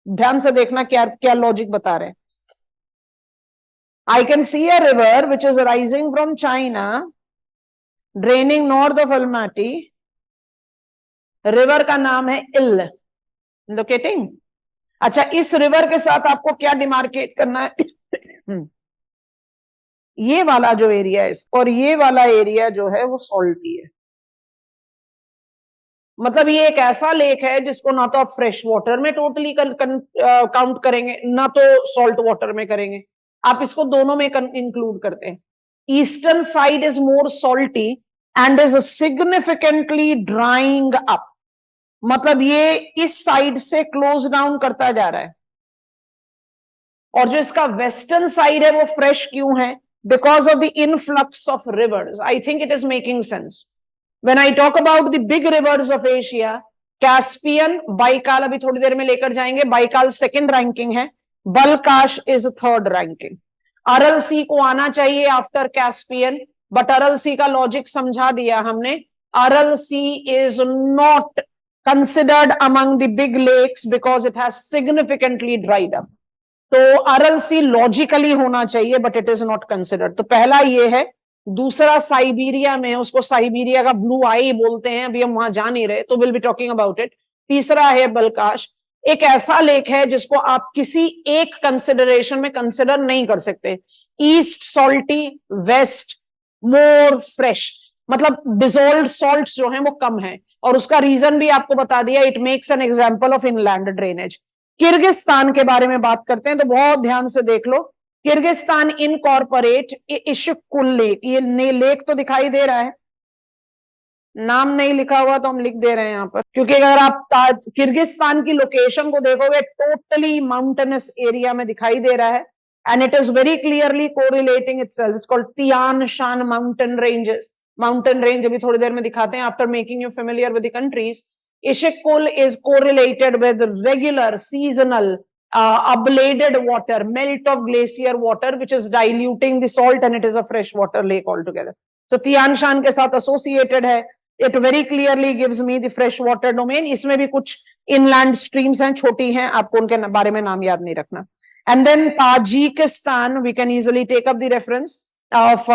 ध्यान से देखना क्या क्या लॉजिक बता रहे हैं। I can see a river which is rising from China, draining north of Almaty. River का नाम है इल, लोकेटिंग। अच्छा, इस रिवर के साथ आपको क्या डिमार्केट करना है? ये वाला जो एरिया है और ये वाला एरिया जो है वो सॉल्टी है। मतलब ये एक ऐसा लेक है जिसको ना तो आप फ्रेश वाटर में टोटली काउंट करेंगे, ना तो सॉल्ट वाटर में करेंगे, आप इसको दोनों में इंक्लूड करते हैं। Eastern side is more salty and is significantly drawing up, मतलब ये इस साइड से क्लोज डाउन करता जा रहा है। और जो इसका वेस्टर्न साइड है वो फ्रेश क्यों है? Because of the influx of reverse. I think it is making sense when I talk about the big reverse of Asia. Caspian, Baikal अभी थोड़ी देर में लेकर जाएंगे, बाइकाल सेकंड रैंकिंग है, Balkash is third ranking. Aral Sea को आना चाहिए after Caspian, but Aral सी का लॉजिक समझा दिया हमने। Aral Sea is not considered among the big lakes because it has significantly dried up. तो अरल सी लॉजिकली होना चाहिए but it is not considered. तो पहला ये है। दूसरा साइबेरिया में, उसको साइबेरिया का ब्लू आई बोलते हैं, अभी हम वहां जा नहीं रहे, तो will be talking about it. तीसरा है बलकाश, एक ऐसा लेक है जिसको आप किसी एक कंसिडरेशन में कंसिडर नहीं कर सकते। East salty, west more fresh, मतलब डिजोल्व्ड सॉल्ट जो है वो कम है, और उसका रीजन भी आपको बता दिया, it makes an example of inland drainage. Kyrgyzstan के बारे में बात करते हैं तो बहुत ध्यान से देख लो। किर्गिस्तान इनकॉर्पोरेट इशिकुल लेक, ये लेक तो दिखाई दे रहा है, नाम नहीं लिखा हुआ तो हम लिख दे रहे हैं यहां पर, क्योंकि अगर आप किर्गिस्तान की लोकेशन को देखोगे टोटली माउंटेनस एरिया में दिखाई दे रहा है, and it is very clearly correlating itself. It's called Tian Shan mountain ranges, mountain range अभी थोड़ी देर में दिखाते हैं after making you familiar with the countries. Ishikul is correlated with regular seasonal ablated water, melt of glacier water, which is diluting the salt, and it is a freshwater lake altogether. So Tian Shan के साथ associated है. It very clearly gives me the freshwater domain. इसमें भी कुछ inland streams हैं, छोटी हैं, आपको उनके बारे में नाम याद नहीं रखना. And then Tajikistan, we can easily take up the reference of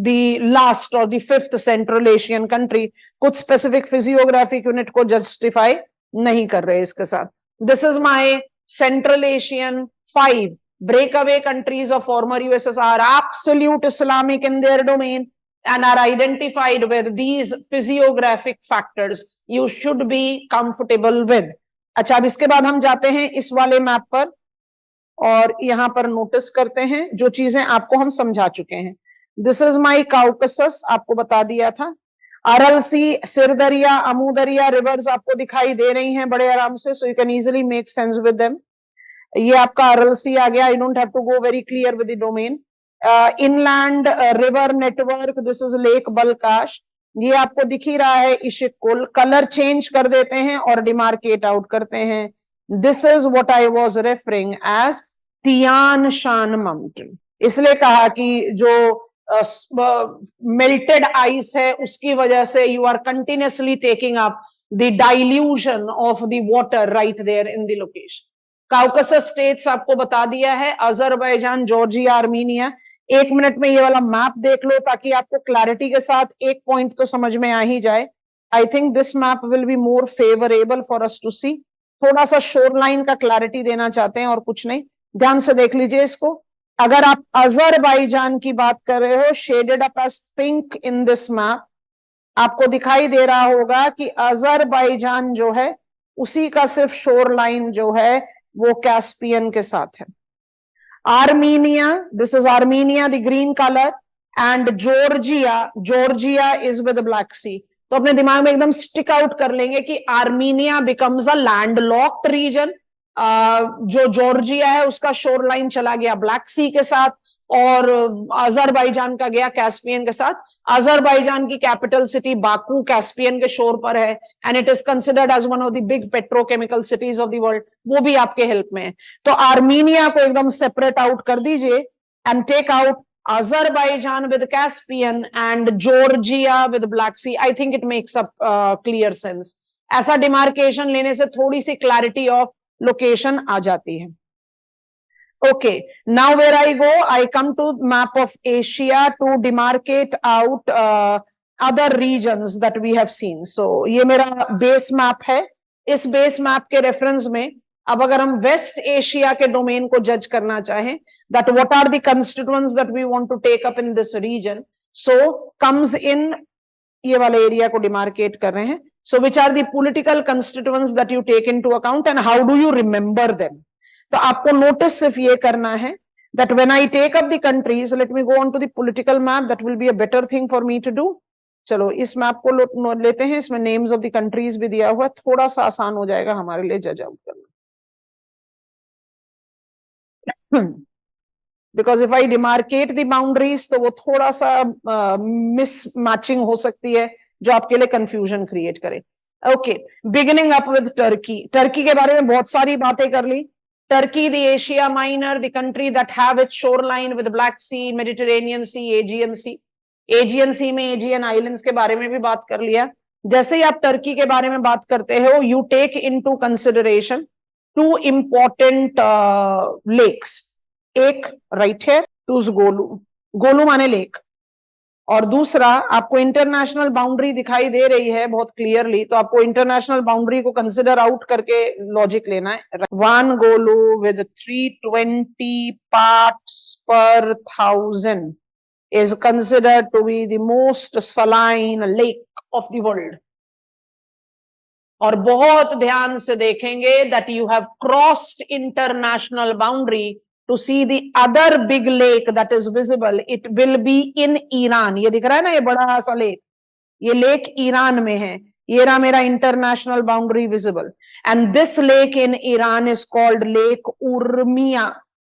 the last or the fifth Central Asian country. कुछ specific physiographic unit को justify नहीं कर रहे इसके साथ. This is my Central Asian 5 breakaway countries of former USSR, absolute Islamic in their domain, and are identified with these physiographic factors you should be comfortable with. अच्छा, अब इसके बाद हम जाते हैं इस वाले मैप पर और यहां पर नोटिस करते हैं जो चीजें आपको हम समझा चुके हैं. दिस इज माई काउकसस, आपको बता दिया था. अरल सी, सिरदरिया, अमूदरिया रिवर्स आपको दिखाई दे रही हैं बड़े आराम से, so you can easily make sense with them. ये आपका अरल सी आ गया. I don't have to go very clear with the domain. Inland river network, this is lake Balkash. ये आपको दिख ही रहा है इशिकुल. कलर चेंज कर देते हैं और डिमार्केट आउट करते हैं. This is what I was referring as Tian Shan mountain. इसलिए कहा कि जो मेल्टेड आइस है उसकी वजह से you are continuously taking up the dilution of the water right there in the location. Caucasus states आपको बता दिया है, अजरबैजान, जॉर्जिया, आर्मीनिया. 1 मिनट में ये वाला मैप देख लो ताकि आपको क्लैरिटी के साथ एक पॉइंट तो समझ में आ ही जाए. I think this map will be more favourable for us to see. थोड़ा सा शोरलाइन का क्लैरिटी देना चाहते हैं और कुछ नहीं. ध्यान से देख लीजिए इसको. अगर आप अजरबैजान की बात कर रहे हो, shaded up as pink in this map, आपको दिखाई दे रहा होगा कि अजरबैजान जो है उसी का सिर्फ शोर लाइन जो है वो कैस्पियन के साथ है. Armenia, this is Armenia, the green colour, and Georgia, Georgia is with Black Sea. तो अपने दिमाग में एकदम स्टिक आउट कर लेंगे कि Armenia becomes a landlocked region. जो जॉर्जिया है उसका शोर लाइन चला गया ब्लैक सी के साथ और अजरबैजान का गया कैस्पियन के साथ. अजरबैजान की कैपिटल सिटी बाकू कैस्पियन के शोर पर है, and it is considered as one of the big petrochemical cities of the world. वो भी आपके हेल्प में है. तो आर्मीनिया को एकदम सेपरेट आउट कर दीजिए and take out Azerbaijan with Caspian and Georgia with Black Sea. I think it makes up clear sense. ऐसा डिमार्केशन लेने से थोड़ी सी क्लैरिटी ऑफ लोकेशन आ जाती है. Okay, now where I go, I come to map of Asia to demarcate out other regions that we have seen. So ये मेरा base map है. इस बेस मैप के रेफरेंस में अब अगर हम वेस्ट एशिया के डोमेन को जज करना चाहें, that what are the constituents that we want to take up in this region, so comes in ये वाले एरिया को डिमार्केट कर रहे हैं. So which are the political constituents that you take into account and how do you remember them? तो आपको notice सिर्फ ये करना है that when I take up the countries, let me go on to the political map, that will be a better thing for me to do. चलो इस map को लेते हैं, इसमें नेम्स ऑफ द कंट्रीज भी दिया हुआ है, थोड़ा सा आसान हो जाएगा हमारे लिए जज आउट करना. Because if I demarcate the boundaries तो वो थोड़ा सा मिसमैचिंग हो सकती है जो आपके लिए कंफ्यूजन क्रिएट करे. Okay, beginning up with Turkey. Turkey के बारे में बहुत सारी बातें कर ली. Turkey, the Asia Minor, the country that have its shore line with Black Sea, Mediterranean Sea, Aegean Sea. Aegean Sea में एजियन आइलैंड्स के बारे में भी बात कर लिया. जैसे ही आप टर्की के बारे में बात करते हो, you take into consideration two important lakes. एक राइट है, टूज गोलू, गोलू माने लेक, और दूसरा आपको इंटरनेशनल बाउंड्री दिखाई दे रही है बहुत क्लियरली, तो आपको इंटरनेशनल बाउंड्री को कंसिडर आउट करके लॉजिक लेना है. 1 Golu with 320 parts per 1000 is considered to be the most saline lake of the world. और बहुत ध्यान से देखेंगे that you have crossed international boundary to see the other big lake that is visible. It will be in Iran. ये दिख रहा है ना, ये बड़ा सा लेक, ये लेक ईरान में है. ये रहा मेरा international boundary visible. And this lake in Iran is called lake Urmia.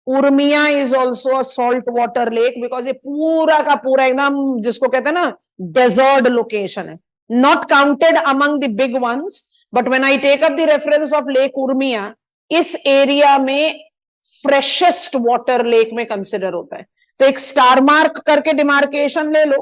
Urmia is also a salt water lake because ये पूरा का पूरा एकदम जिसको कहते हैं ना डेजर्ट लोकेशन है. Not counted among the big ones, but when I take up the reference of lake Urmia, इस एरिया में फ्रेशेस्ट वाटर लेक में कंसिडर होता है। तो एक स्टार मार्क करके डिमार्केशन ले लो।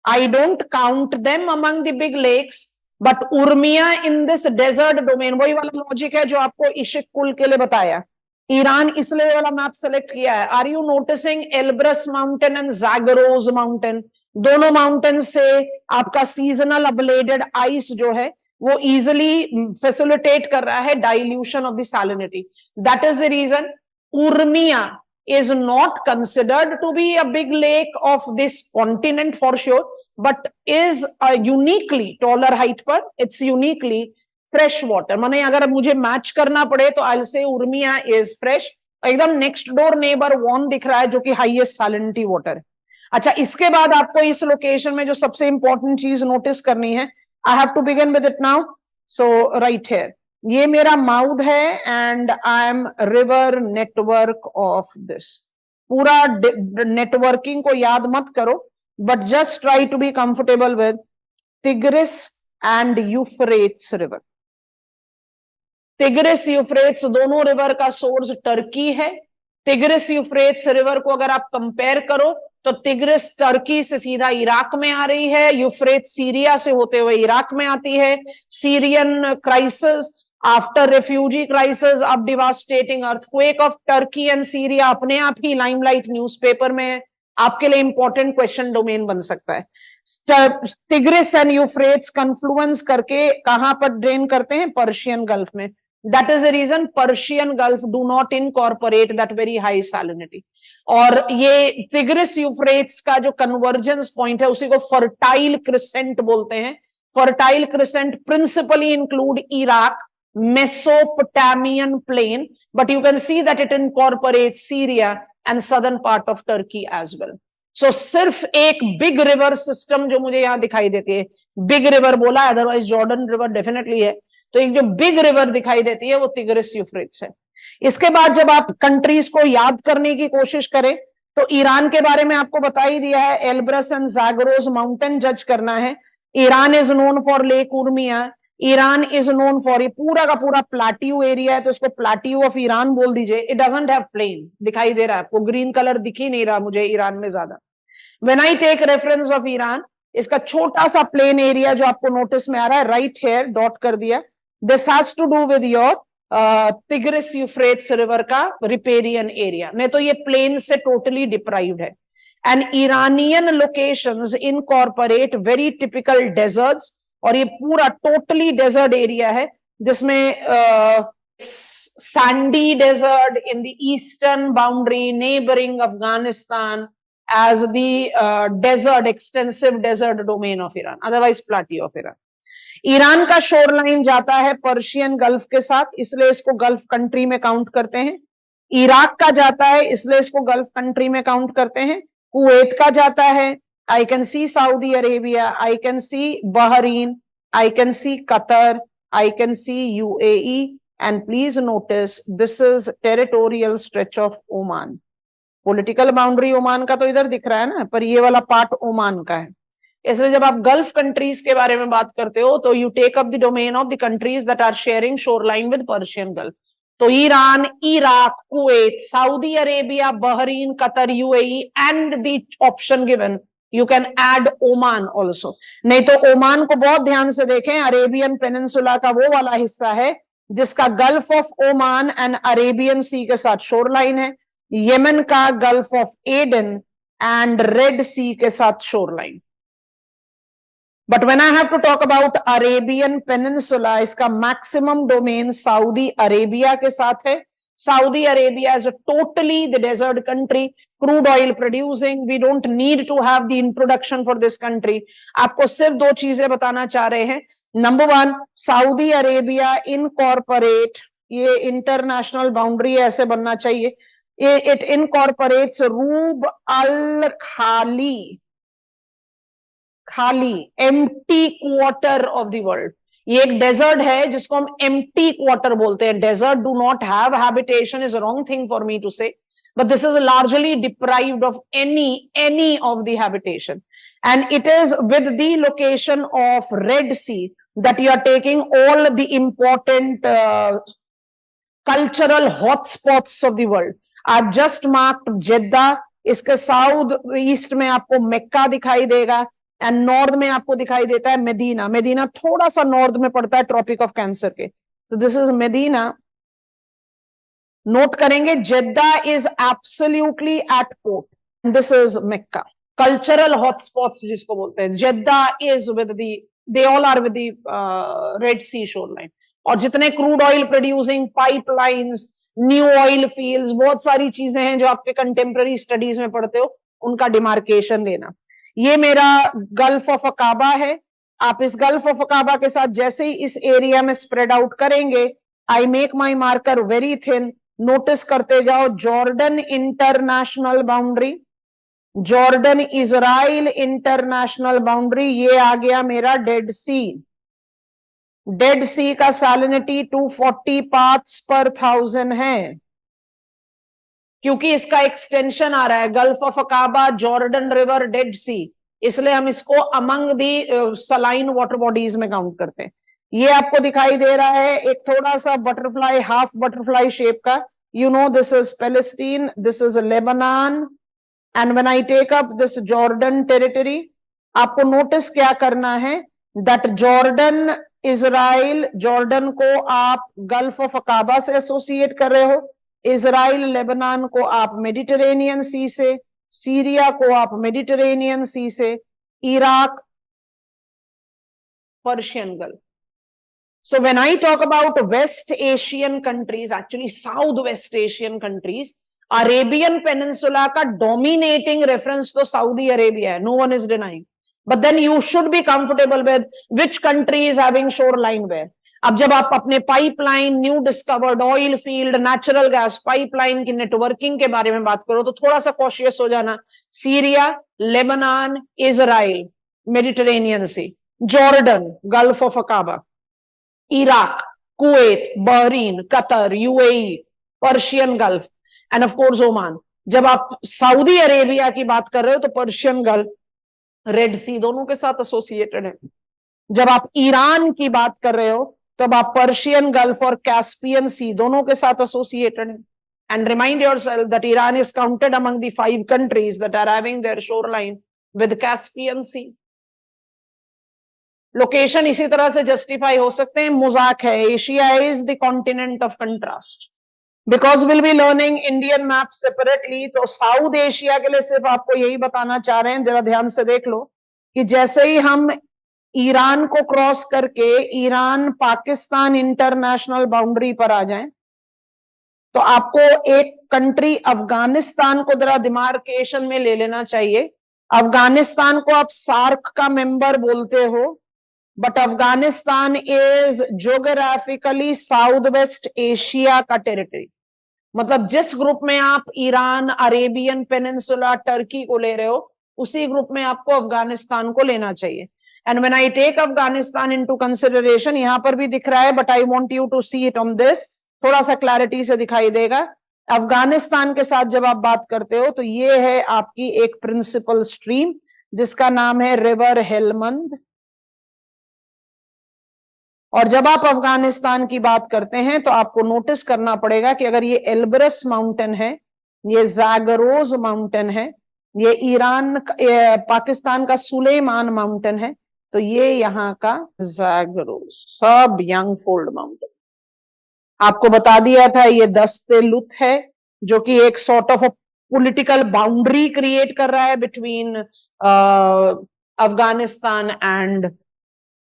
आई don't count them among the big lakes, but Urmia in this desert domain, वही वाला लॉजिक है जो आपको इशिक कुल के लिए बताया। ईरान इसलिए वाला मैप सेलेक्ट किया है। Are you noticing Elbrus mountain and Zagros mountain, दोनों माउंटेन से आपका सीजनल अब्लेडेड आइस जो है वो इजिली फैसिलिटेट कर रहा है dilution of the salinity. That is the reason Urmia is not considered to be a big lake of this continent for sure, but is a uniquely taller height पर, it's uniquely fresh water। माने अगर मुझे match करना पड़े तो I'll say Urmia is fresh। एकदम next door neighbour von दिख रहा है जो कि हाईएस्ट सैलिनिटी वाटर है। अच्छा, इसके बाद आपको इस लोकेशन में जो सबसे इंपॉर्टेंट चीज नोटिस करनी है, I have to begin with it now. So right here, ये मेरा माउथ है and I am river network of this. पूरा नेटवर्किंग को याद मत करो, but just try to be comfortable with Tigris and Euphrates river. Tigris Euphrates दोनों river का सोर्स टर्की है। तिग्रिस यूफ्रेट्स रिवर को अगर आप कंपेयर करो तो तिग्रिस टर्की से सीधा इराक में आ रही है, यूफ्रेट्स सीरिया से होते हुए इराक में आती है। Syrian crisis, after refugee crisis, अब devastating earthquake of Turkey and Syria अपने आप ही लाइमलाइट न्यूज़पेपर में आपके लिए इंपॉर्टेंट क्वेश्चन डोमेन बन सकता है। तिग्रिस एंड यूफ्रेट्स कन्फ्लुएंस करके कहां पर ड्रेन करते हैं? पर्शियन गल्फ में। That is the reason Persian gulf do not incorporate that very high salinity. और ये तिग्रिस यूफ्रेट्स का जो कन्वर्जेंस पॉइंट है उसी को फर्टाइल क्रिसेंट बोलते हैं। Fertile crescent principally include Iraq, Mesopotamian plain, but you can see that it incorporates Syria and southern part of Turkey as well. So सिर्फ एक बिग रिवर सिस्टम जो मुझे यहाँ दिखाई देती है, बिग रिवर बोला, अदरवाइज जॉर्डन रिवर डेफिनेटली है, तो एक जो बिग रिवर दिखाई देती है वो तिग्रिस यूफ्रेट्स है। इसके बाद जब आप कंट्रीज को याद करने की कोशिश करें तो ईरान के बारे में आपको बता ही दिया है, एल्ब्रस एंड ज़ैगरोस माउंटेन जज करना है। Iran is known for lake Urmia, Iran is known for, ये पूरा का पूरा प्लाट्यू एरिया है तो इसको प्लाट्यू ऑफ ईरान बोल दीजिए। इट डजंट हैव प्लेन, दिखाई दे रहा है आपको, ग्रीन कलर दिख ही नहीं रहा मुझे ईरान में ज्यादा। When I take reference of Iran, इसका छोटा सा प्लेन एरिया जो आपको नोटिस में आ रहा है राइट हेयर डॉट कर दिया, this has to do with your Tigris Euphrates river का रिपेरियन एरिया, नहीं तो ये प्लेन से टोटली डिप्राइव्ड है। And Iranian locations incorporate very typical deserts, और ये पूरा टोटली डेजर्ट एरिया है जिसमें sandy desert in the eastern boundary neighbouring Afghanistan as the desert, extensive desert domain of Iran, otherwise plateau of Iran. Iran का shoreline जाता है Persian gulf के साथ, इसलिए इसको गल्फ कंट्री में काउंट करते हैं। इराक का जाता है इसलिए इसको गल्फ कंट्री में काउंट करते हैं। कुवैत का जाता है, I can see Saudi Arabia, I can see Bahrain, I can see Qatar, I can see UAE, and please notice this is territorial stretch of Oman. Political boundary Oman का तो इधर दिख रहा है ना, पर ये वाला पार्ट ओमान का है। इसलिए जब आप गल्फ कंट्रीज के बारे में बात करते हो तो you take up the domain of the countries that are sharing shoreline with Persian Gulf. तो Iran, Iraq, Kuwait, Saudi Arabia, Bahrain, Qatar, UAE and the option given you can add Oman also. नहीं तो Oman को बहुत ध्यान से देखें, Arabian peninsula का वो वाला हिस्सा है जिसका Gulf of Oman and Arabian Sea के साथ शोरलाइन है, यमन का Gulf of Aden and Red Sea के साथ shoreline. But when I have to talk about Arabian Peninsula, इसका मैक्सिमम डोमेन सऊदी अरेबिया के साथ है। Saudi Arabia is a totally the desert country, crude oil producing. We don't need to have the introduction for this country. आपको सिर्फ दो चीजें बताना चाह रहे हैं। Number one, Saudi Arabia incorporate, ये इंटरनेशनल बाउंड्री ऐसे बनना चाहिए, इट इनकॉर्पोरेट्स रूब अल खाली empty quarter of the world. ये एक डेजर्ट है जिसको हम एम्प्टी क्वार्टर बोलते हैं। Desert do not have habitation is wrong thing for me to say, but this is largely deprived of any of the habitation, and it is with the location of Red Sea, that you are taking all the important cultural hotspots of the world. I've just marked Jeddah. इसके south east में आपको मक्का दिखाई देगा and north में आपको दिखाई देता है मदीना. मदीना थोड़ा सा नॉर्थ में पड़ता है ट्रॉपिक ऑफ कैंसर के. तो दिस इज मदीना. नोट करेंगे Jeddah is absolutely at port. This is Mecca. Cultural hotspots जिसको बोलते हैं, Jeddah is with the, they all are with the Red Sea shoreline. और जितने crude oil producing pipelines, new oil fields, बहुत सारी चीजें हैं जो आपके कंटेम्प्रेरी स्टडीज में पढ़ते हो, उनका डिमार्केशन लेना. ये मेरा गल्फ ऑफ अकाबा है. आप इस गल्फ ऑफ अकाबा के साथ जैसे ही इस एरिया में स्प्रेड आउट करेंगे, I make my marker very thin. Notice करते जाओ Jordan international boundary, Jordan Israel international boundary. ये आ गया मेरा डेड सी. डेड सी का सैलिनिटी 240 पार्ट्स पर 1000 है, क्योंकि इसका एक्सटेंशन आ रहा है Gulf of Aqaba, Jordan River, Dead Sea, इसलिए हम इसको among the saline water bodies में काउंट करते हैं. ये आपको दिखाई दे रहा है एक थोड़ा सा बटरफ्लाई, हाफ बटरफ्लाई शेप का. You know this is Palestine, this is Lebanon, and when I take up this Jordan territory, आपको नोटिस क्या करना है, दैट जॉर्डन इजराइल, जॉर्डन को आप गल्फ ऑफ अकाबा से एसोसिएट कर रहे हो, इजराइल लेबनान को आप मेडिटेरेनियन सी से, सीरिया को आप मेडिटेरेनियन सी से, Iraq Persian gulf. So when I talk about West Asian countries, actually Southwest Asian countries, Arabian Peninsula का dominating reference तो Saudi Arabia है, no one is denying. But then you should be comfortable with which country is having shoreline where. अब जब आप अपने pipeline, new discovered oil field, natural gas pipeline की networking के बारे में बात करो तो थोड़ा सा कॉशियस हो जाना. Syria, Lebanon, Israel, Mediterranean sea, Jordan, gulf of Aqaba, Iraq, Kuwait, Bahrain, Qatar, UAE, Persian gulf, and of course Oman. जब आप सऊदी अरेबिया की बात कर रहे हो तो पर्शियन गल्फ, रेड सी दोनों के साथ एसोसिएटेड है. जब आप ईरान की बात कर रहे हो तब आप पर्शियन गल्फ और कैस्पियन सी दोनों के साथ एसोसिएटेड है. And remind yourself that Iran is counted among the 5 countries that are having their shoreline with Caspian sea. Location इसी तरह से जस्टिफाई हो सकते हैं. मजाक है, Asia is the continent of contrast. Because will be learning Indian map separately, तो south Asia के लिए सिर्फ आपको यही बताना चाह रहे हैं, जरा ध्यान से देख लो कि जैसे ही हम ईरान को क्रॉस करके ईरान पाकिस्तान इंटरनेशनल बाउंड्री पर आ जाएं, तो आपको एक कंट्री अफगानिस्तान को जरा डिमार्केशन में ले लेना चाहिए. अफगानिस्तान को आप सार्क का मेंबर बोलते हो, but Afghanistan is geographically south west Asia का टेरिटरी. मतलब जिस ग्रुप में आप ईरान, अरेबियन पेनिनसुला, टर्की को ले रहे हो, उसी ग्रुप में आपको अफगानिस्तान को लेना चाहिए. And when I take Afghanistan into consideration, यहां पर भी दिख रहा है but I want you to see it on this, थोड़ा सा क्लैरिटी से दिखाई देगा. अफगानिस्तान के साथ जब आप बात करते हो तो ये है आपकी एक प्रिंसिपल स्ट्रीम जिसका नाम है रिवर हेलमंद. और जब आप अफगानिस्तान की बात करते हैं तो आपको नोटिस करना पड़ेगा कि अगर ये एल्ब्रस माउंटेन है, ये जागरोज माउंटेन है, ये ईरान पाकिस्तान का सुलेमान माउंटेन है, तो ये यहाँ का जागरोज, सब यंग फोल्ड माउंटेन. आपको बता दिया था ये दस्ते लुत है जो कि एक sort of political boundary create कर रहा है between Afghanistan and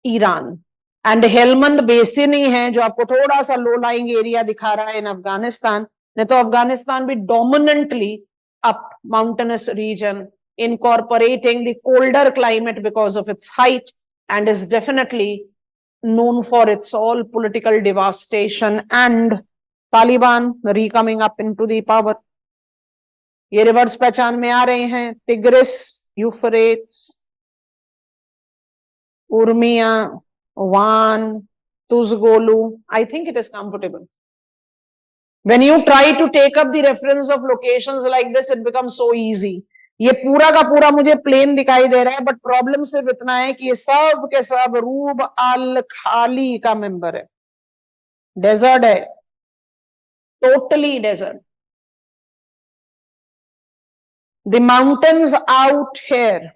Iran. And Helmand basin ही है जो आपको थोड़ा सा लो लाइंग एरिया दिखा रहा है इन अफगानिस्तान. नहीं तो अफगानिस्तान भी dominantly up mountainous region incorporating the colder climate because of its height and is definitely known for its all political devastation and Taliban re-coming up into the power. ये rivers पहचान में आ रहे हैं, Tigris, Euphrates, Urmia, Van, Tuz Golu. I think it is comfortable. When you try to take up the reference of locations like this, it becomes so easy. ये पूरा का पूरा मुझे प्लेन दिखाई दे रहा है, बट प्रॉब्लम सिर्फ इतना है कि ये सब के सब रूब अल खाली का मेंबर है, डेजर्ट है, totally desert. The mountains out here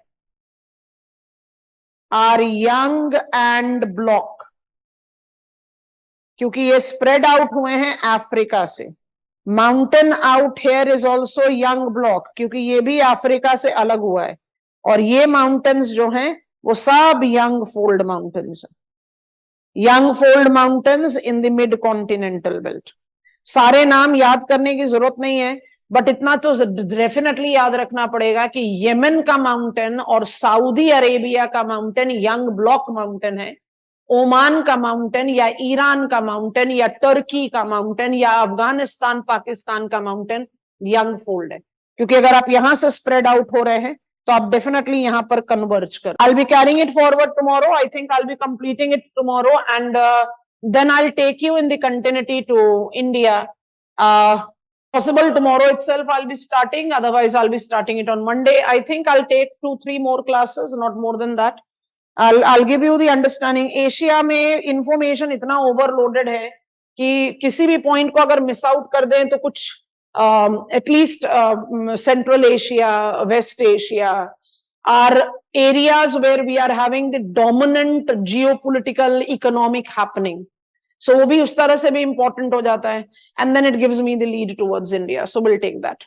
are young and block, क्योंकि ये स्प्रेड आउट हुए हैं अफ्रीका से. Mountain out here is also young block, क्योंकि ये भी अफ्रीका से अलग हुआ है. और ये माउंटेन्स जो हैं वो सब यंग फोल्ड माउंटेन्स हैं. Young fold mountains in the mid continental belt. सारे नाम याद करने की जरूरत नहीं है, बट इतना तो डेफिनेटली याद रखना पड़ेगा कि यमन का माउंटेन और सऊदी अरेबिया का माउंटेन यंग ब्लॉक माउंटेन है. ओमान का माउंटेन या ईरान का माउंटेन या टर्की का माउंटेन या अफगानिस्तान पाकिस्तान का माउंटेन यंग फोल्ड है. क्योंकि अगर आप यहां से स्प्रेड आउट हो रहे हैं तो आप डेफिनेटली यहां पर कन्वर्ज कर. I will be carrying it forward tomorrow. I think I will be completing it tomorrow and then I'll take you in the continuity to India. Possible tomorrow itself I'll be starting, otherwise I'll be starting it on Monday. I think I'll take 2-3 more classes, not more than that. I'll give you the understanding. Asia में information इतना overloaded है कि किसी भी point को अगर miss out कर दें तो कुछ at least central Asia, west Asia are areas where we are having the dominant geopolitical economic happening. So वो भी उस तरह से भी important हो जाता है, and then it gives me the lead towards India. So we'll take that.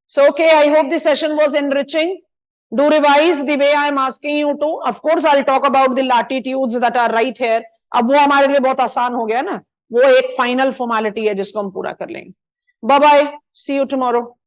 So okay, I hope the session was enriching. Do revise the way I am asking you to. Of course, I'll talk about the latitudes that are right here. अब वो हमारे लिए बहुत आसान हो गया ना, वो एक final formality है जिसको हम पूरा कर लेंगे. Bye bye. See you tomorrow.